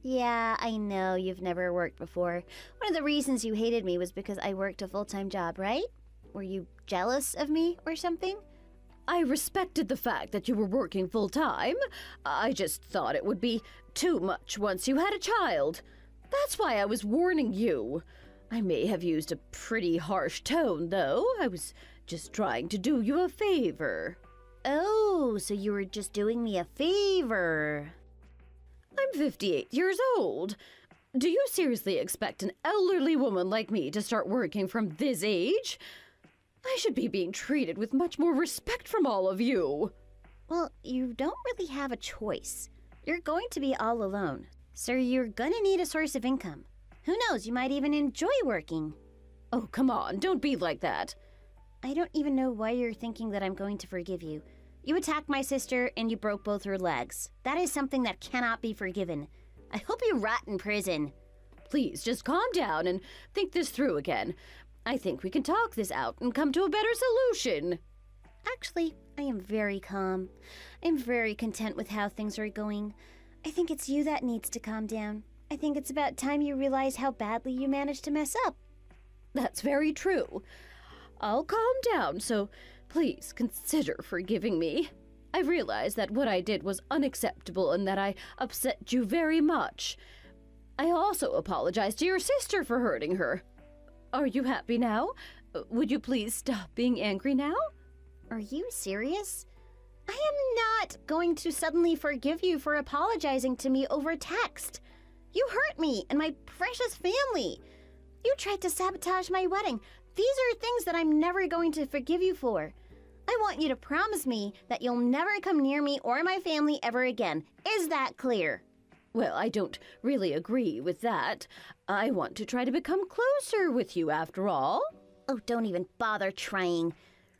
Yeah, I know you've never worked before. One of the reasons you hated me was because I worked a full-time job, right? Were you jealous of me or something? I respected the fact that you were working full-time. I just thought it would be too much once you had a child. That's why I was warning you. I may have used a pretty harsh tone, though. I was just trying to do you a favor. Oh, so you were just doing me a favor. I'm 58 years old. Do you seriously expect an elderly woman like me to start working from this age? I should be being treated with much more respect from all of you. Well, you don't really have a choice. You're going to be all alone, so you're gonna need a source of income. Who knows, you might even enjoy working. Oh, come on, don't be like that. I don't even know why you're thinking that I'm going to forgive you. You attacked my sister and you broke both her legs. That is something that cannot be forgiven. I hope you rot in prison. Please, just calm down and think this through again. I think we can talk this out and come to a better solution. Actually, I am very calm. I'm very content with how things are going. I think it's you that needs to calm down. I think it's about time you realize how badly you managed to mess up. That's very true. I'll calm down, so please consider forgiving me. I realize that what I did was unacceptable and that I upset you very much. I also apologize to your sister for hurting her. Are you happy now? Would you please stop being angry now? Are you serious? I am not going to suddenly forgive you for apologizing to me over text. You hurt me and my precious family. You tried to sabotage my wedding. These are things that I'm never going to forgive you for. I want you to promise me that you'll never come near me or my family ever again. Is that clear? Well, I don't really agree with that. I want to try to become closer with you after all. Oh, don't even bother trying.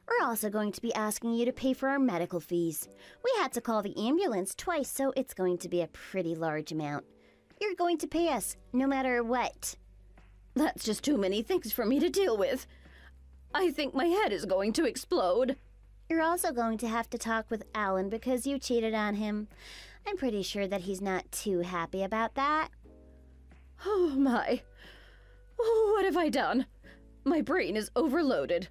We're also going to be asking you to pay for our medical fees. We had to call the ambulance twice, so it's going to be a pretty large amount. You're going to pay us, no matter what. That's just too many things for me to deal with. I think my head is going to explode. You're also going to have to talk with Alan because you cheated on him. I'm pretty sure that he's not too happy about that. Oh my. Oh, what have I done? My brain is overloaded.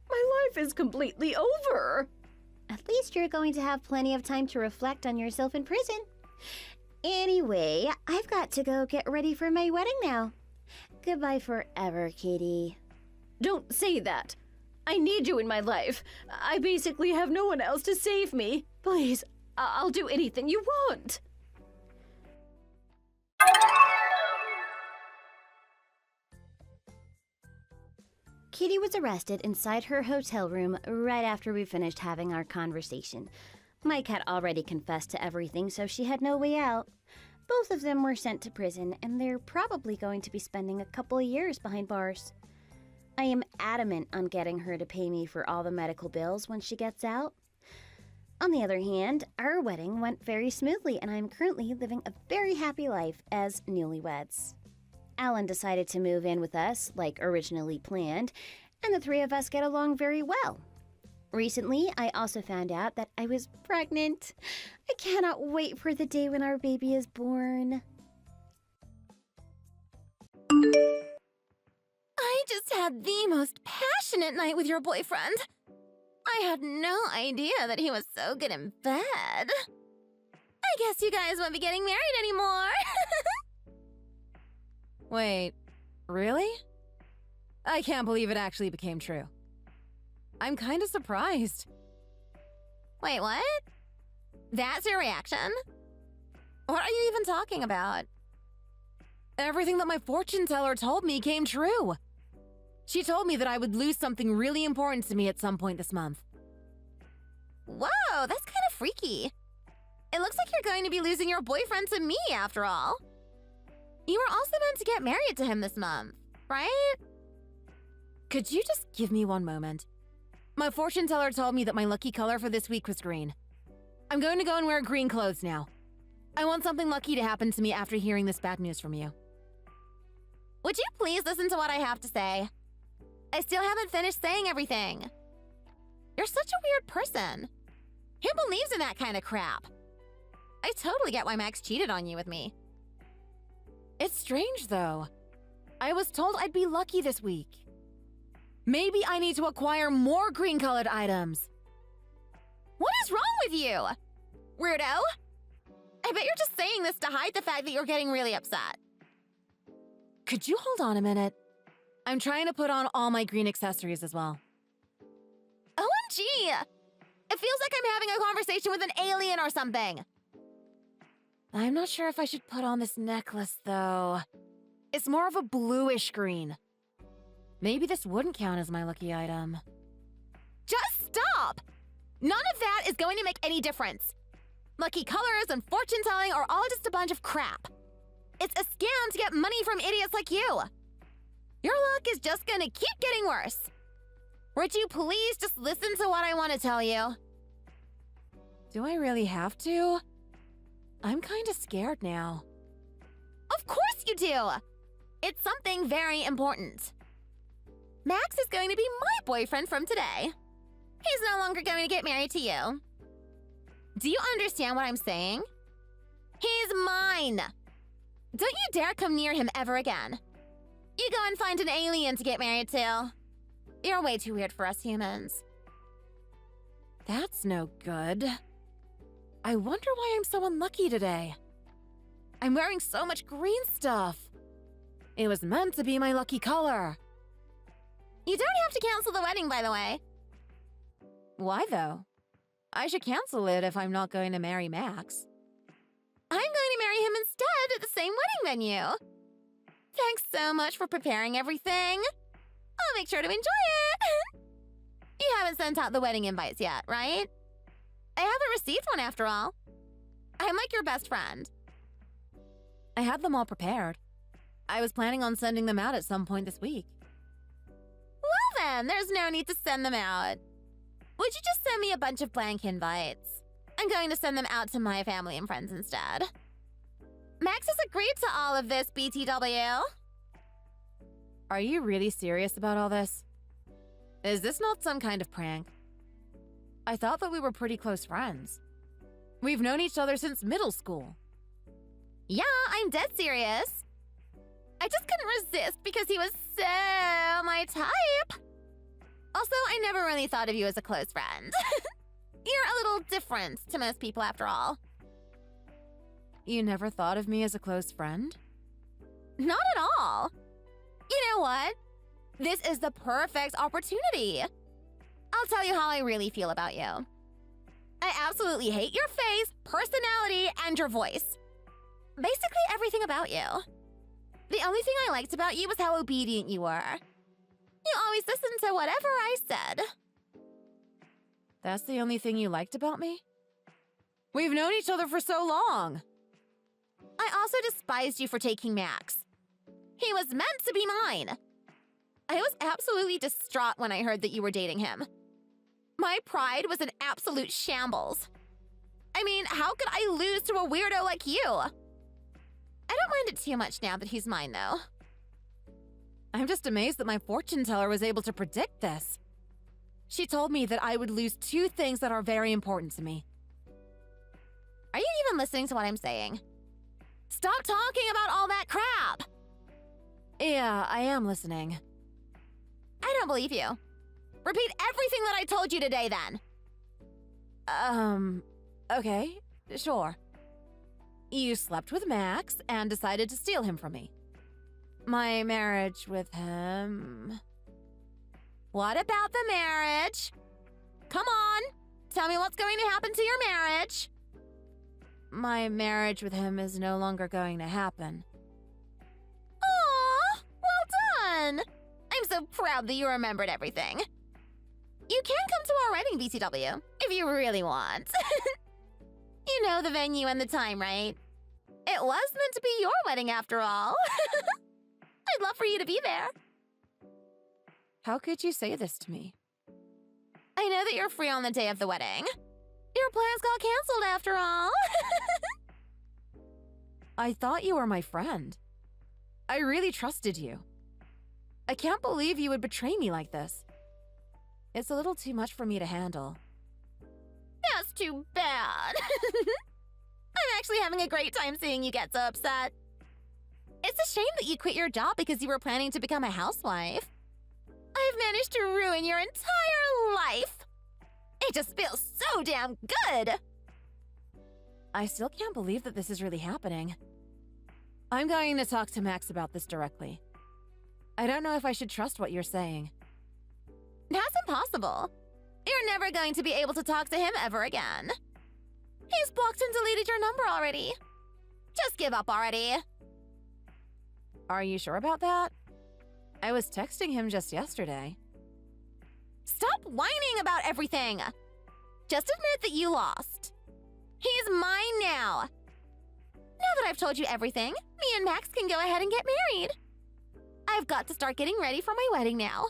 My life is completely over. At least you're going to have plenty of time to reflect on yourself in prison. Anyway, I've got to go get ready for my wedding now. Goodbye forever, Katie. Don't say that. I need you in my life. I basically have no one else to save me. Please, I'll do anything you want. Katie was arrested inside her hotel room right after we finished having our conversation. Mike had already confessed to everything, so she had no way out. Both of them were sent to prison, and they're probably going to be spending a couple of years behind bars. I am adamant on getting her to pay me for all the medical bills when she gets out. On the other hand, our wedding went very smoothly, and I'm currently living a very happy life as newlyweds. Alan decided to move in with us, like originally planned, and the three of us get along very well. Recently, I also found out that I was pregnant. I cannot wait for the day when our baby is born. I just had the most passionate night with your boyfriend. I had no idea that he was so good in bed. I guess you guys won't be getting married anymore. Wait, really? I can't believe it actually became true. I'm kind of surprised. Wait, what? That's your reaction? What are you even talking about? Everything that my fortune teller told me came true. She told me that I would lose something really important to me at some point this month. Whoa, that's kind of freaky. It looks like you're going to be losing your boyfriend to me, after all. You were also meant to get married to him this month, right? Could you just give me one moment? My fortune teller told me that my lucky color for this week was green. I'm going to go and wear green clothes now. I want something lucky to happen to me after hearing this bad news from you. Would you please listen to what I have to say? I still haven't finished saying everything. You're such a weird person. Who believes in that kind of crap? I totally get why Max cheated on you with me. It's strange, though. I was told I'd be lucky this week. Maybe I need to acquire more green-colored items. What is wrong with you? Weirdo? I bet you're just saying this to hide the fact that you're getting really upset. Could you hold on a minute? I'm trying to put on all my green accessories as well. OMG! It feels like I'm having a conversation with an alien or something. I'm not sure if I should put on this necklace, though. It's more of a bluish green. Maybe this wouldn't count as my lucky item. Just stop! None of that is going to make any difference. Lucky colors and fortune telling are all just a bunch of crap. It's a scam to get money from idiots like you. Your luck is just gonna keep getting worse. Would you please just listen to what I want to tell you? Do I really have to? I'm kind of scared now. Of course you do! It's something very important. Max is going to be my boyfriend from today. He's no longer going to get married to you. Do you understand what I'm saying? He's mine! Don't you dare come near him ever again. You go and find an alien to get married to. You're way too weird for us humans. That's no good. I wonder why I'm so unlucky today. I'm wearing so much green stuff. It was meant to be my lucky color. You don't have to cancel the wedding, by the way. Why, though? I should cancel it if I'm not going to marry Max. I'm going to marry him instead at the same wedding venue. Thanks so much for preparing everything. I'll make sure to enjoy it. You haven't sent out the wedding invites yet, right? I haven't received one after all. I'm like your best friend. I had them all prepared. I was planning on sending them out at some point this week. Well then, there's no need to send them out. Would you just send me a bunch of blank invites? I'm going to send them out to my family and friends instead. Max has agreed to all of this, BTW. Are you really serious about all this? Is this not some kind of prank? I thought that we were pretty close friends. We've known each other since middle school. Yeah, I'm dead serious. I just couldn't resist because he was so my type. Also, I never really thought of you as a close friend. You're a little different to most people after all. You never thought of me as a close friend? Not at all. You know what? This is the perfect opportunity. I'll tell you how I really feel about you. I absolutely hate your face, personality, and your voice. Basically everything about you. The only thing I liked about you was how obedient you were. You always listened to whatever I said. That's the only thing you liked about me? We've known each other for so long. I also despised you for taking Max. He was meant to be mine. I was absolutely distraught when I heard that you were dating him. My pride was in absolute shambles. I mean, how could I lose to a weirdo like you? I don't mind it too much now that he's mine, though. I'm just amazed that my fortune teller was able to predict this. She told me that I would lose two things that are very important to me. Are you even listening to what I'm saying? Stop talking about all that crap! Yeah, I am listening. I don't believe you. Repeat everything that I told you today, then. Okay, sure. You slept with Max and decided to steal him from me. My marriage with him... What about the marriage? Come on, tell me what's going to happen to your marriage. My marriage with him is no longer going to happen. Aw, well done! I'm so proud that you remembered everything. You can come to our wedding, BTW, if you really want. You know the venue and the time, right? It was meant to be your wedding after all. I'd love for you to be there. How could you say this to me? I know that you're free on the day of the wedding. Your plans got canceled after all. I thought you were my friend. I really trusted you. I can't believe you would betray me like this. It's a little too much for me to handle. That's too bad. I'm actually having a great time seeing you get so upset. It's a shame that you quit your job because you were planning to become a housewife. I've managed to ruin your entire life. It just feels so damn good. I still can't believe that this is really happening. I'm going to talk to Max about this directly. I don't know if I should trust what you're saying. That's impossible. You're never going to be able to talk to him ever again. He's blocked and deleted your number already. Just give up already. Are you sure about that? I was texting him just yesterday. Stop whining about everything. Just admit that you lost. He's mine now. Now that I've told you everything, me and Max can go ahead and get married. I've got to start getting ready for my wedding now.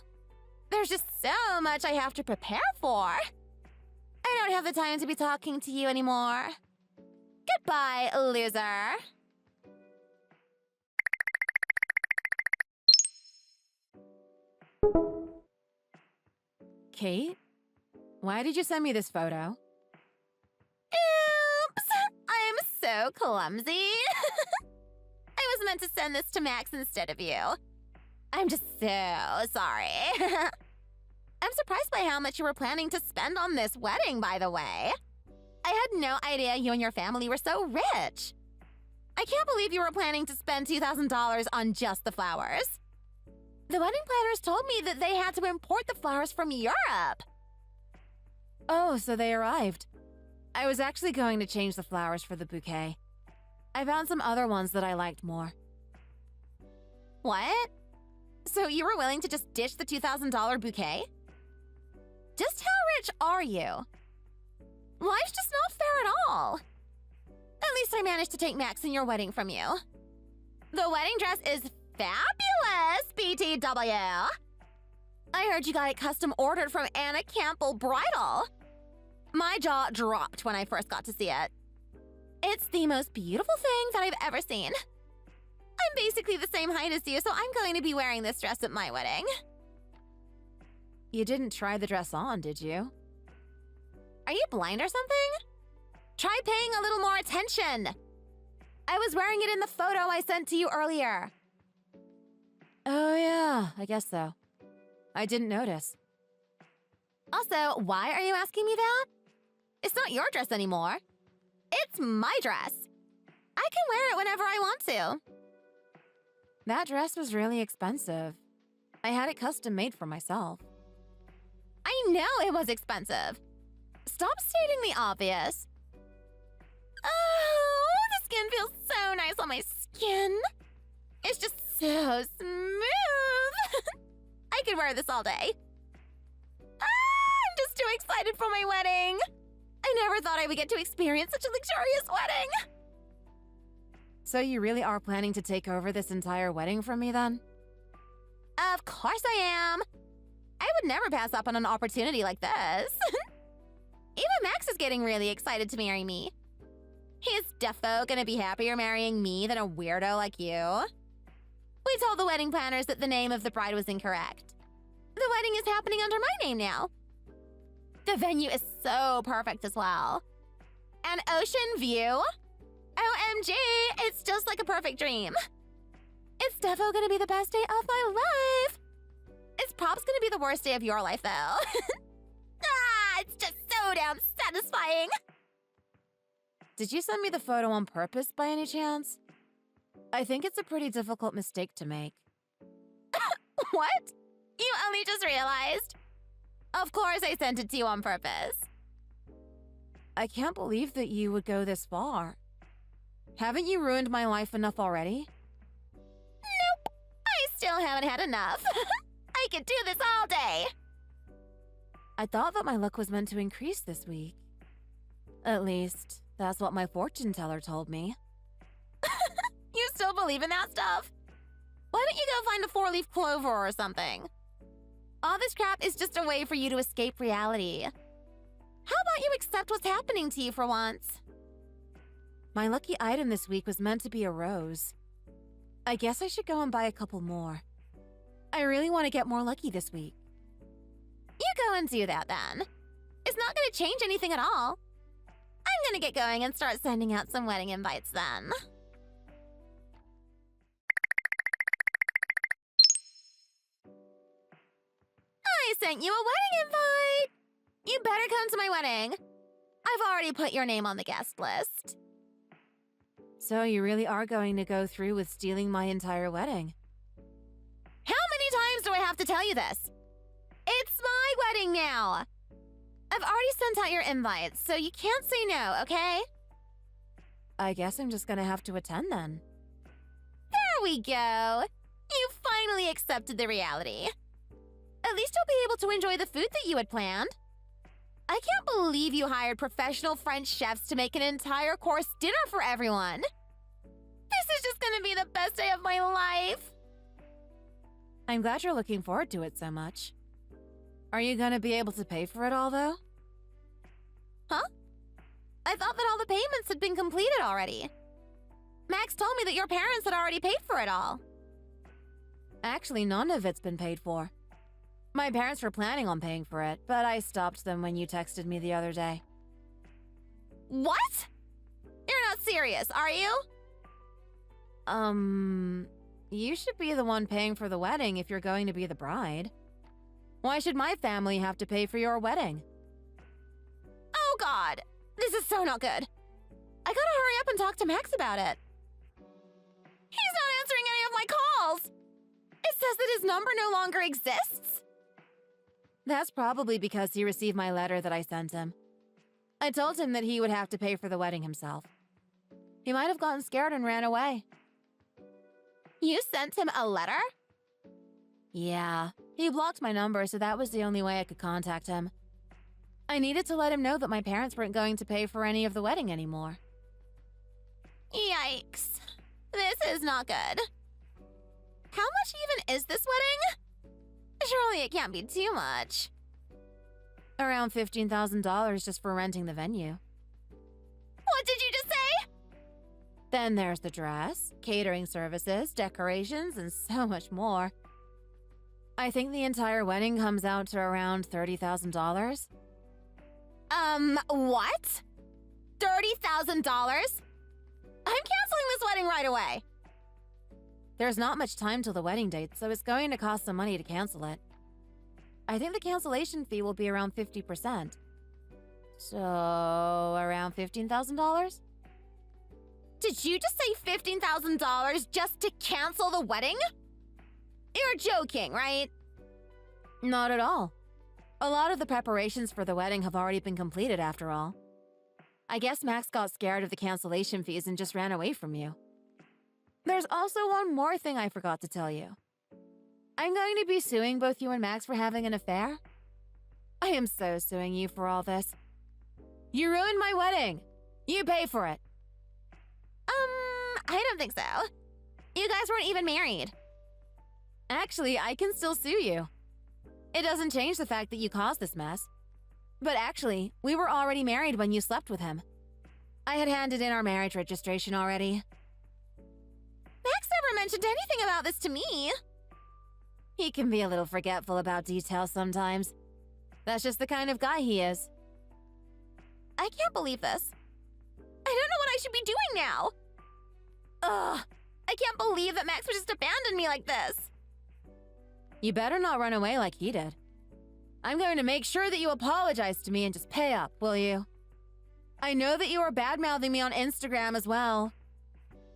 There's just so much I have to prepare for. I don't have the time to be talking to you anymore. Goodbye, loser. Kate? Why did you send me this photo? Oops! I'm so clumsy. I was meant to send this to Max instead of you. I'm just so sorry. I'm surprised by how much you were planning to spend on this wedding, by the way. I had no idea you and your family were so rich. I can't believe you were planning to spend $2,000 on just the flowers. The wedding planners told me that they had to import the flowers from Europe. Oh, so they arrived. I was actually going to change the flowers for the bouquet. I found some other ones that I liked more. What? So you were willing to just ditch the $2,000 bouquet? Just how rich are you? Life's just not fair at all. At least I managed to take Max in your wedding from you. The wedding dress is fabulous, BTW. I heard you got it custom ordered from Anna Campbell Bridal. My jaw dropped when I first got to see it. It's the most beautiful thing that I've ever seen. I'm basically the same height as you, so I'm going to be wearing this dress at my wedding. You didn't try the dress on, did you? Are you blind or something? Try paying a little more attention. I was wearing it in the photo I sent to you earlier. Oh yeah, I guess so. I didn't notice. Also, why are you asking me that? It's not your dress anymore. It's my dress. I can wear it whenever I want to. That dress was really expensive. I had it custom made for myself. I know it was expensive. Stop stating the obvious. Oh, the skin feels so nice on my skin. It's just so smooth. I could wear this all day. I'm just too excited for my wedding. I I never thought I would get to experience such a luxurious wedding. So you really are planning to take over this entire wedding from me then? Of course I am. I would never pass up on an opportunity like this. Even Max is getting really excited to marry me. He's defo gonna be happier marrying me than a weirdo like you. We told the wedding planners that the name of the bride was incorrect. The wedding is happening under my name now. The venue is so perfect as well. An ocean view? OMG, it's just like a perfect dream. It's defo gonna be the best day of my life. It's probably gonna be the worst day of your life, though. It's just so damn satisfying. Did you send me the photo on purpose by any chance? I think it's a pretty difficult mistake to make. What? You only just realized? Of course I sent it to you on purpose. I can't believe that you would go this far. Haven't you ruined my life enough already? Nope. I still haven't had enough. I could do this all day. I thought that my luck was meant to increase this week. At least, that's what my fortune teller told me. You still believe in that stuff? Why don't you go find a four-leaf clover or something? All this crap is just a way for you to escape reality. How about you accept what's happening to you for once? My lucky item this week was meant to be a rose. I guess I should go and buy a couple more. I really want to get more lucky this week. You go and do that then. It's not going to change anything at all. I'm going to get going and start sending out some wedding invites then. I sent you a wedding invite! You better come to my wedding. I've already put your name on the guest list. So you really are going to go through with stealing my entire wedding? How many times do I have to tell you this? It's my wedding now! I've already sent out your invites, so you can't say no, okay? I guess I'm just gonna have to attend then. There we go! You finally accepted the reality. At least you'll be able to enjoy the food that you had planned. I can't believe you hired professional French chefs to make an entire course dinner for everyone. This is just gonna be the best day of my life. I'm glad you're looking forward to it so much. Are you gonna be able to pay for it all, though? Huh? I thought that all the payments had been completed already. Max told me that your parents had already paid for it all. Actually, none of it's been paid for. My parents were planning on paying for it, but I stopped them when you texted me the other day. What? You're not serious, are you? You should be the one paying for the wedding if you're going to be the bride. Why should my family have to pay for your wedding? Oh God, this is so not good. I gotta hurry up and talk to Max about it. He's not answering any of my calls. It says that his number no longer exists. That's probably because he received my letter that I sent him. I told him that he would have to pay for the wedding himself. He might have gotten scared and ran away. You sent him a letter? Yeah, he blocked my number, so that was the only way I could contact him. I needed to let him know that my parents weren't going to pay for any of the wedding anymore. Yikes. This is not good. How much even is this wedding? Surely it can't be too much. Around $15,000 just for renting the venue. What did you just say? Then there's the dress, catering services, decorations, and so much more. I think the entire wedding comes out to around $30,000. What? $30,000? I'm canceling this wedding right away. There's not much time till the wedding date, so it's going to cost some money to cancel it. I think the cancellation fee will be around 50%. So, around $15,000? Did you just say $15,000 just to cancel the wedding? You're joking, right? Not at all. A lot of the preparations for the wedding have already been completed after all. I guess Max got scared of the cancellation fees and just ran away from you. There's also one more thing I forgot to tell you. I'm going to be suing both you and Max for having an affair. I am so suing you for all this. You ruined my wedding. You pay for it. I don't think so. You guys weren't even married. Actually, I can still sue you. It doesn't change the fact that you caused this mess. But actually, we were already married when you slept with him. I had handed in our marriage registration already. Max never mentioned anything about this to me. He can be a little forgetful about details sometimes. That's just the kind of guy he is. I can't believe this. I don't know what I should be doing now. Ugh, I can't believe that Max would just abandon me like this. You better not run away like he did. I'm going to make sure that you apologize to me and just pay up, will you? I know that you were bad-mouthing me on Instagram as well.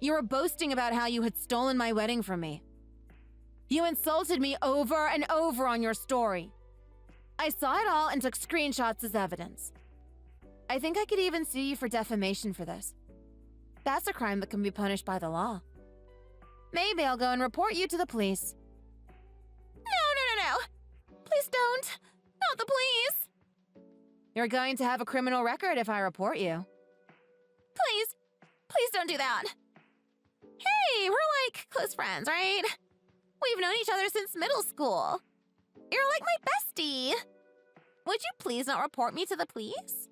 You were boasting about how you had stolen my wedding from me. You insulted me over and over on your story. I saw it all and took screenshots as evidence. I think I could even sue you for defamation for this. That's a crime that can be punished by the law. Maybe I'll go and report you to the police. No. Please don't. Not the police. You're going to have a criminal record if I report you. Please don't do that. Hey, we're like close friends, right? We've known each other since middle school. You're like my bestie. Would you please not report me to the police?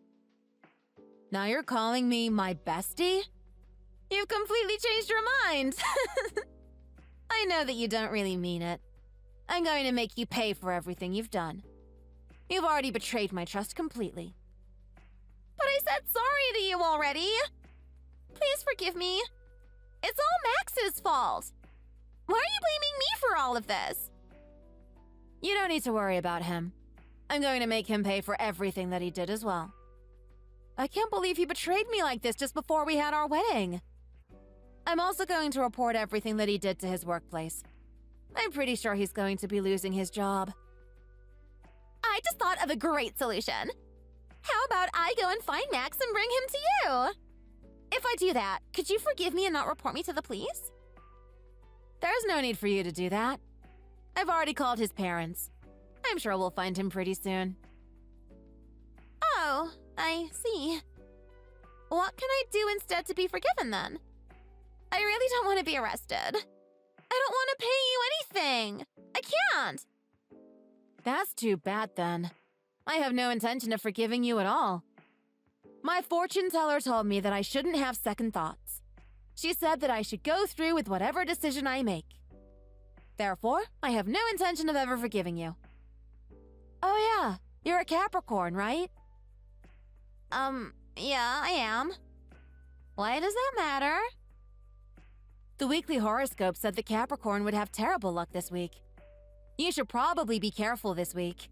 Now you're calling me my bestie? You've completely changed your mind. I know that you don't really mean it. I'm going to make you pay for everything you've done. You've already betrayed my trust completely. But I said sorry to you already. Please forgive me. It's all Max's fault. Why are you blaming me for all of this? You don't need to worry about him. I'm going to make him pay for everything that he did as well. I can't believe he betrayed me like this just before we had our wedding. I'm also going to report everything that he did to his workplace. I'm pretty sure he's going to be losing his job. I just thought of a great solution. How about I go and find Max and bring him to you? If I do that, could you forgive me and not report me to the police? There's no need for you to do that. I've already called his parents. I'm sure we'll find him pretty soon. Oh, I see. What can I do instead to be forgiven then? I really don't want to be arrested. I don't want to pay you anything. I can't. That's too bad then. I have no intention of forgiving you at all. My fortune teller told me that I shouldn't have second thoughts. She said that I should go through with whatever decision I make. Therefore, I have no intention of ever forgiving you. Oh yeah, you're a Capricorn, right? Yeah, I am. Why does that matter? The weekly horoscope said that Capricorn would have terrible luck this week. You should probably be careful this week.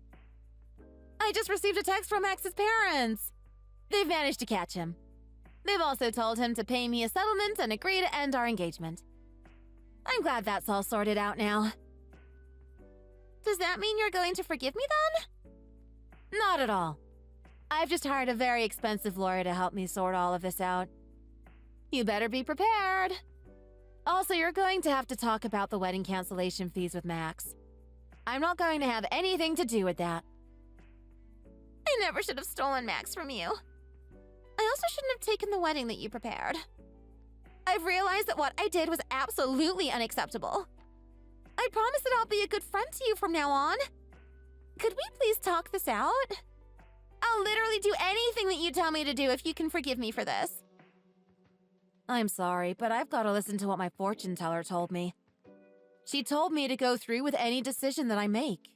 I just received a text from Max's parents. They've managed to catch him. They've also told him to pay me a settlement and agree to end our engagement. I'm glad that's all sorted out now. Does that mean you're going to forgive me then? Not at all. I've just hired a very expensive lawyer to help me sort all of this out. You better be prepared. Also, you're going to have to talk about the wedding cancellation fees with Max. I'm not going to have anything to do with that. I never should have stolen Max from you. I also shouldn't have taken the wedding that you prepared. I've realized that what I did was absolutely unacceptable. I promise that I'll be a good friend to you from now on. Could we please talk this out? I'll literally do anything that you tell me to do if you can forgive me for this. I'm sorry, but I've got to listen to what my fortune teller told me. She told me to go through with any decision that I make.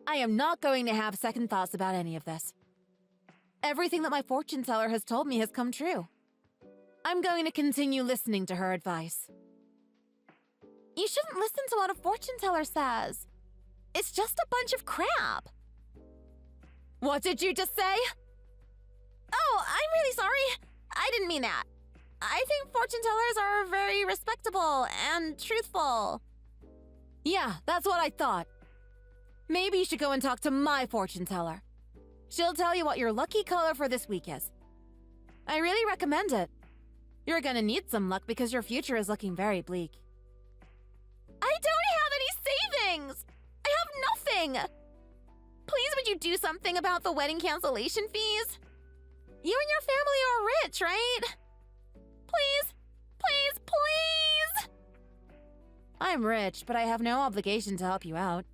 I am not going to have second thoughts about any of this. Everything that my fortune teller has told me has come true. I'm going to continue listening to her advice. You shouldn't listen to what a fortune teller says. It's just a bunch of crap. What did you just say? Oh, I'm really sorry. I didn't mean that. I think fortune tellers are very respectable and truthful. Yeah, that's what I thought. Maybe you should go and talk to my fortune teller. She'll tell you what your lucky color for this week is. I really recommend it. You're gonna need some luck because your future is looking very bleak. I don't have any savings! I have nothing! Please would you do something about the wedding cancellation fees? You and your family are rich, right? Please, please, please! I'm rich, but I have no obligation to help you out.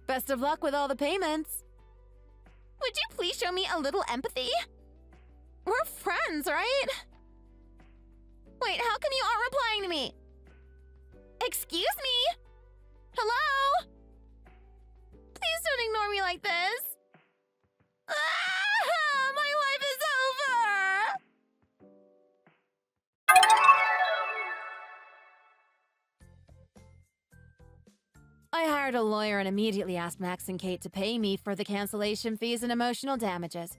Best of luck with all the payments. Would you please show me a little empathy? We're friends, right? Wait, how come you aren't replying to me? Excuse me? Hello? Please don't ignore me like this. Ah, my life is over! I hired a lawyer and immediately asked Max and Kate to pay me for the cancellation fees and emotional damages.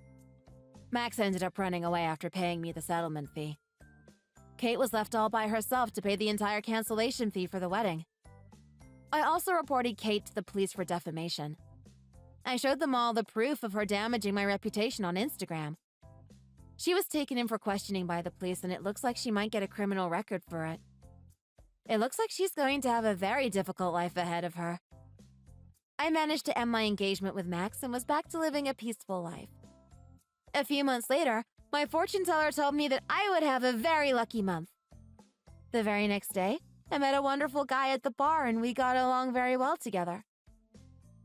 Max ended up running away after paying me the settlement fee. Kate was left all by herself to pay the entire cancellation fee for the wedding. I also reported Kate to the police for defamation. I showed them all the proof of her damaging my reputation on Instagram. She was taken in for questioning by the police, and it looks like she might get a criminal record for it. It looks like she's going to have a very difficult life ahead of her. I managed to end my engagement with Max and was back to living a peaceful life. A few months later, my fortune teller told me that I would have a very lucky month. The very next day, I met a wonderful guy at the bar and we got along very well together.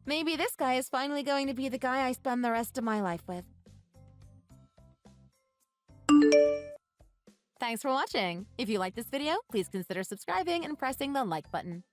Maybe this guy is finally going to be the guy I spend the rest of my life with. Thanks for watching. If you liked this video, please consider subscribing and pressing the like button.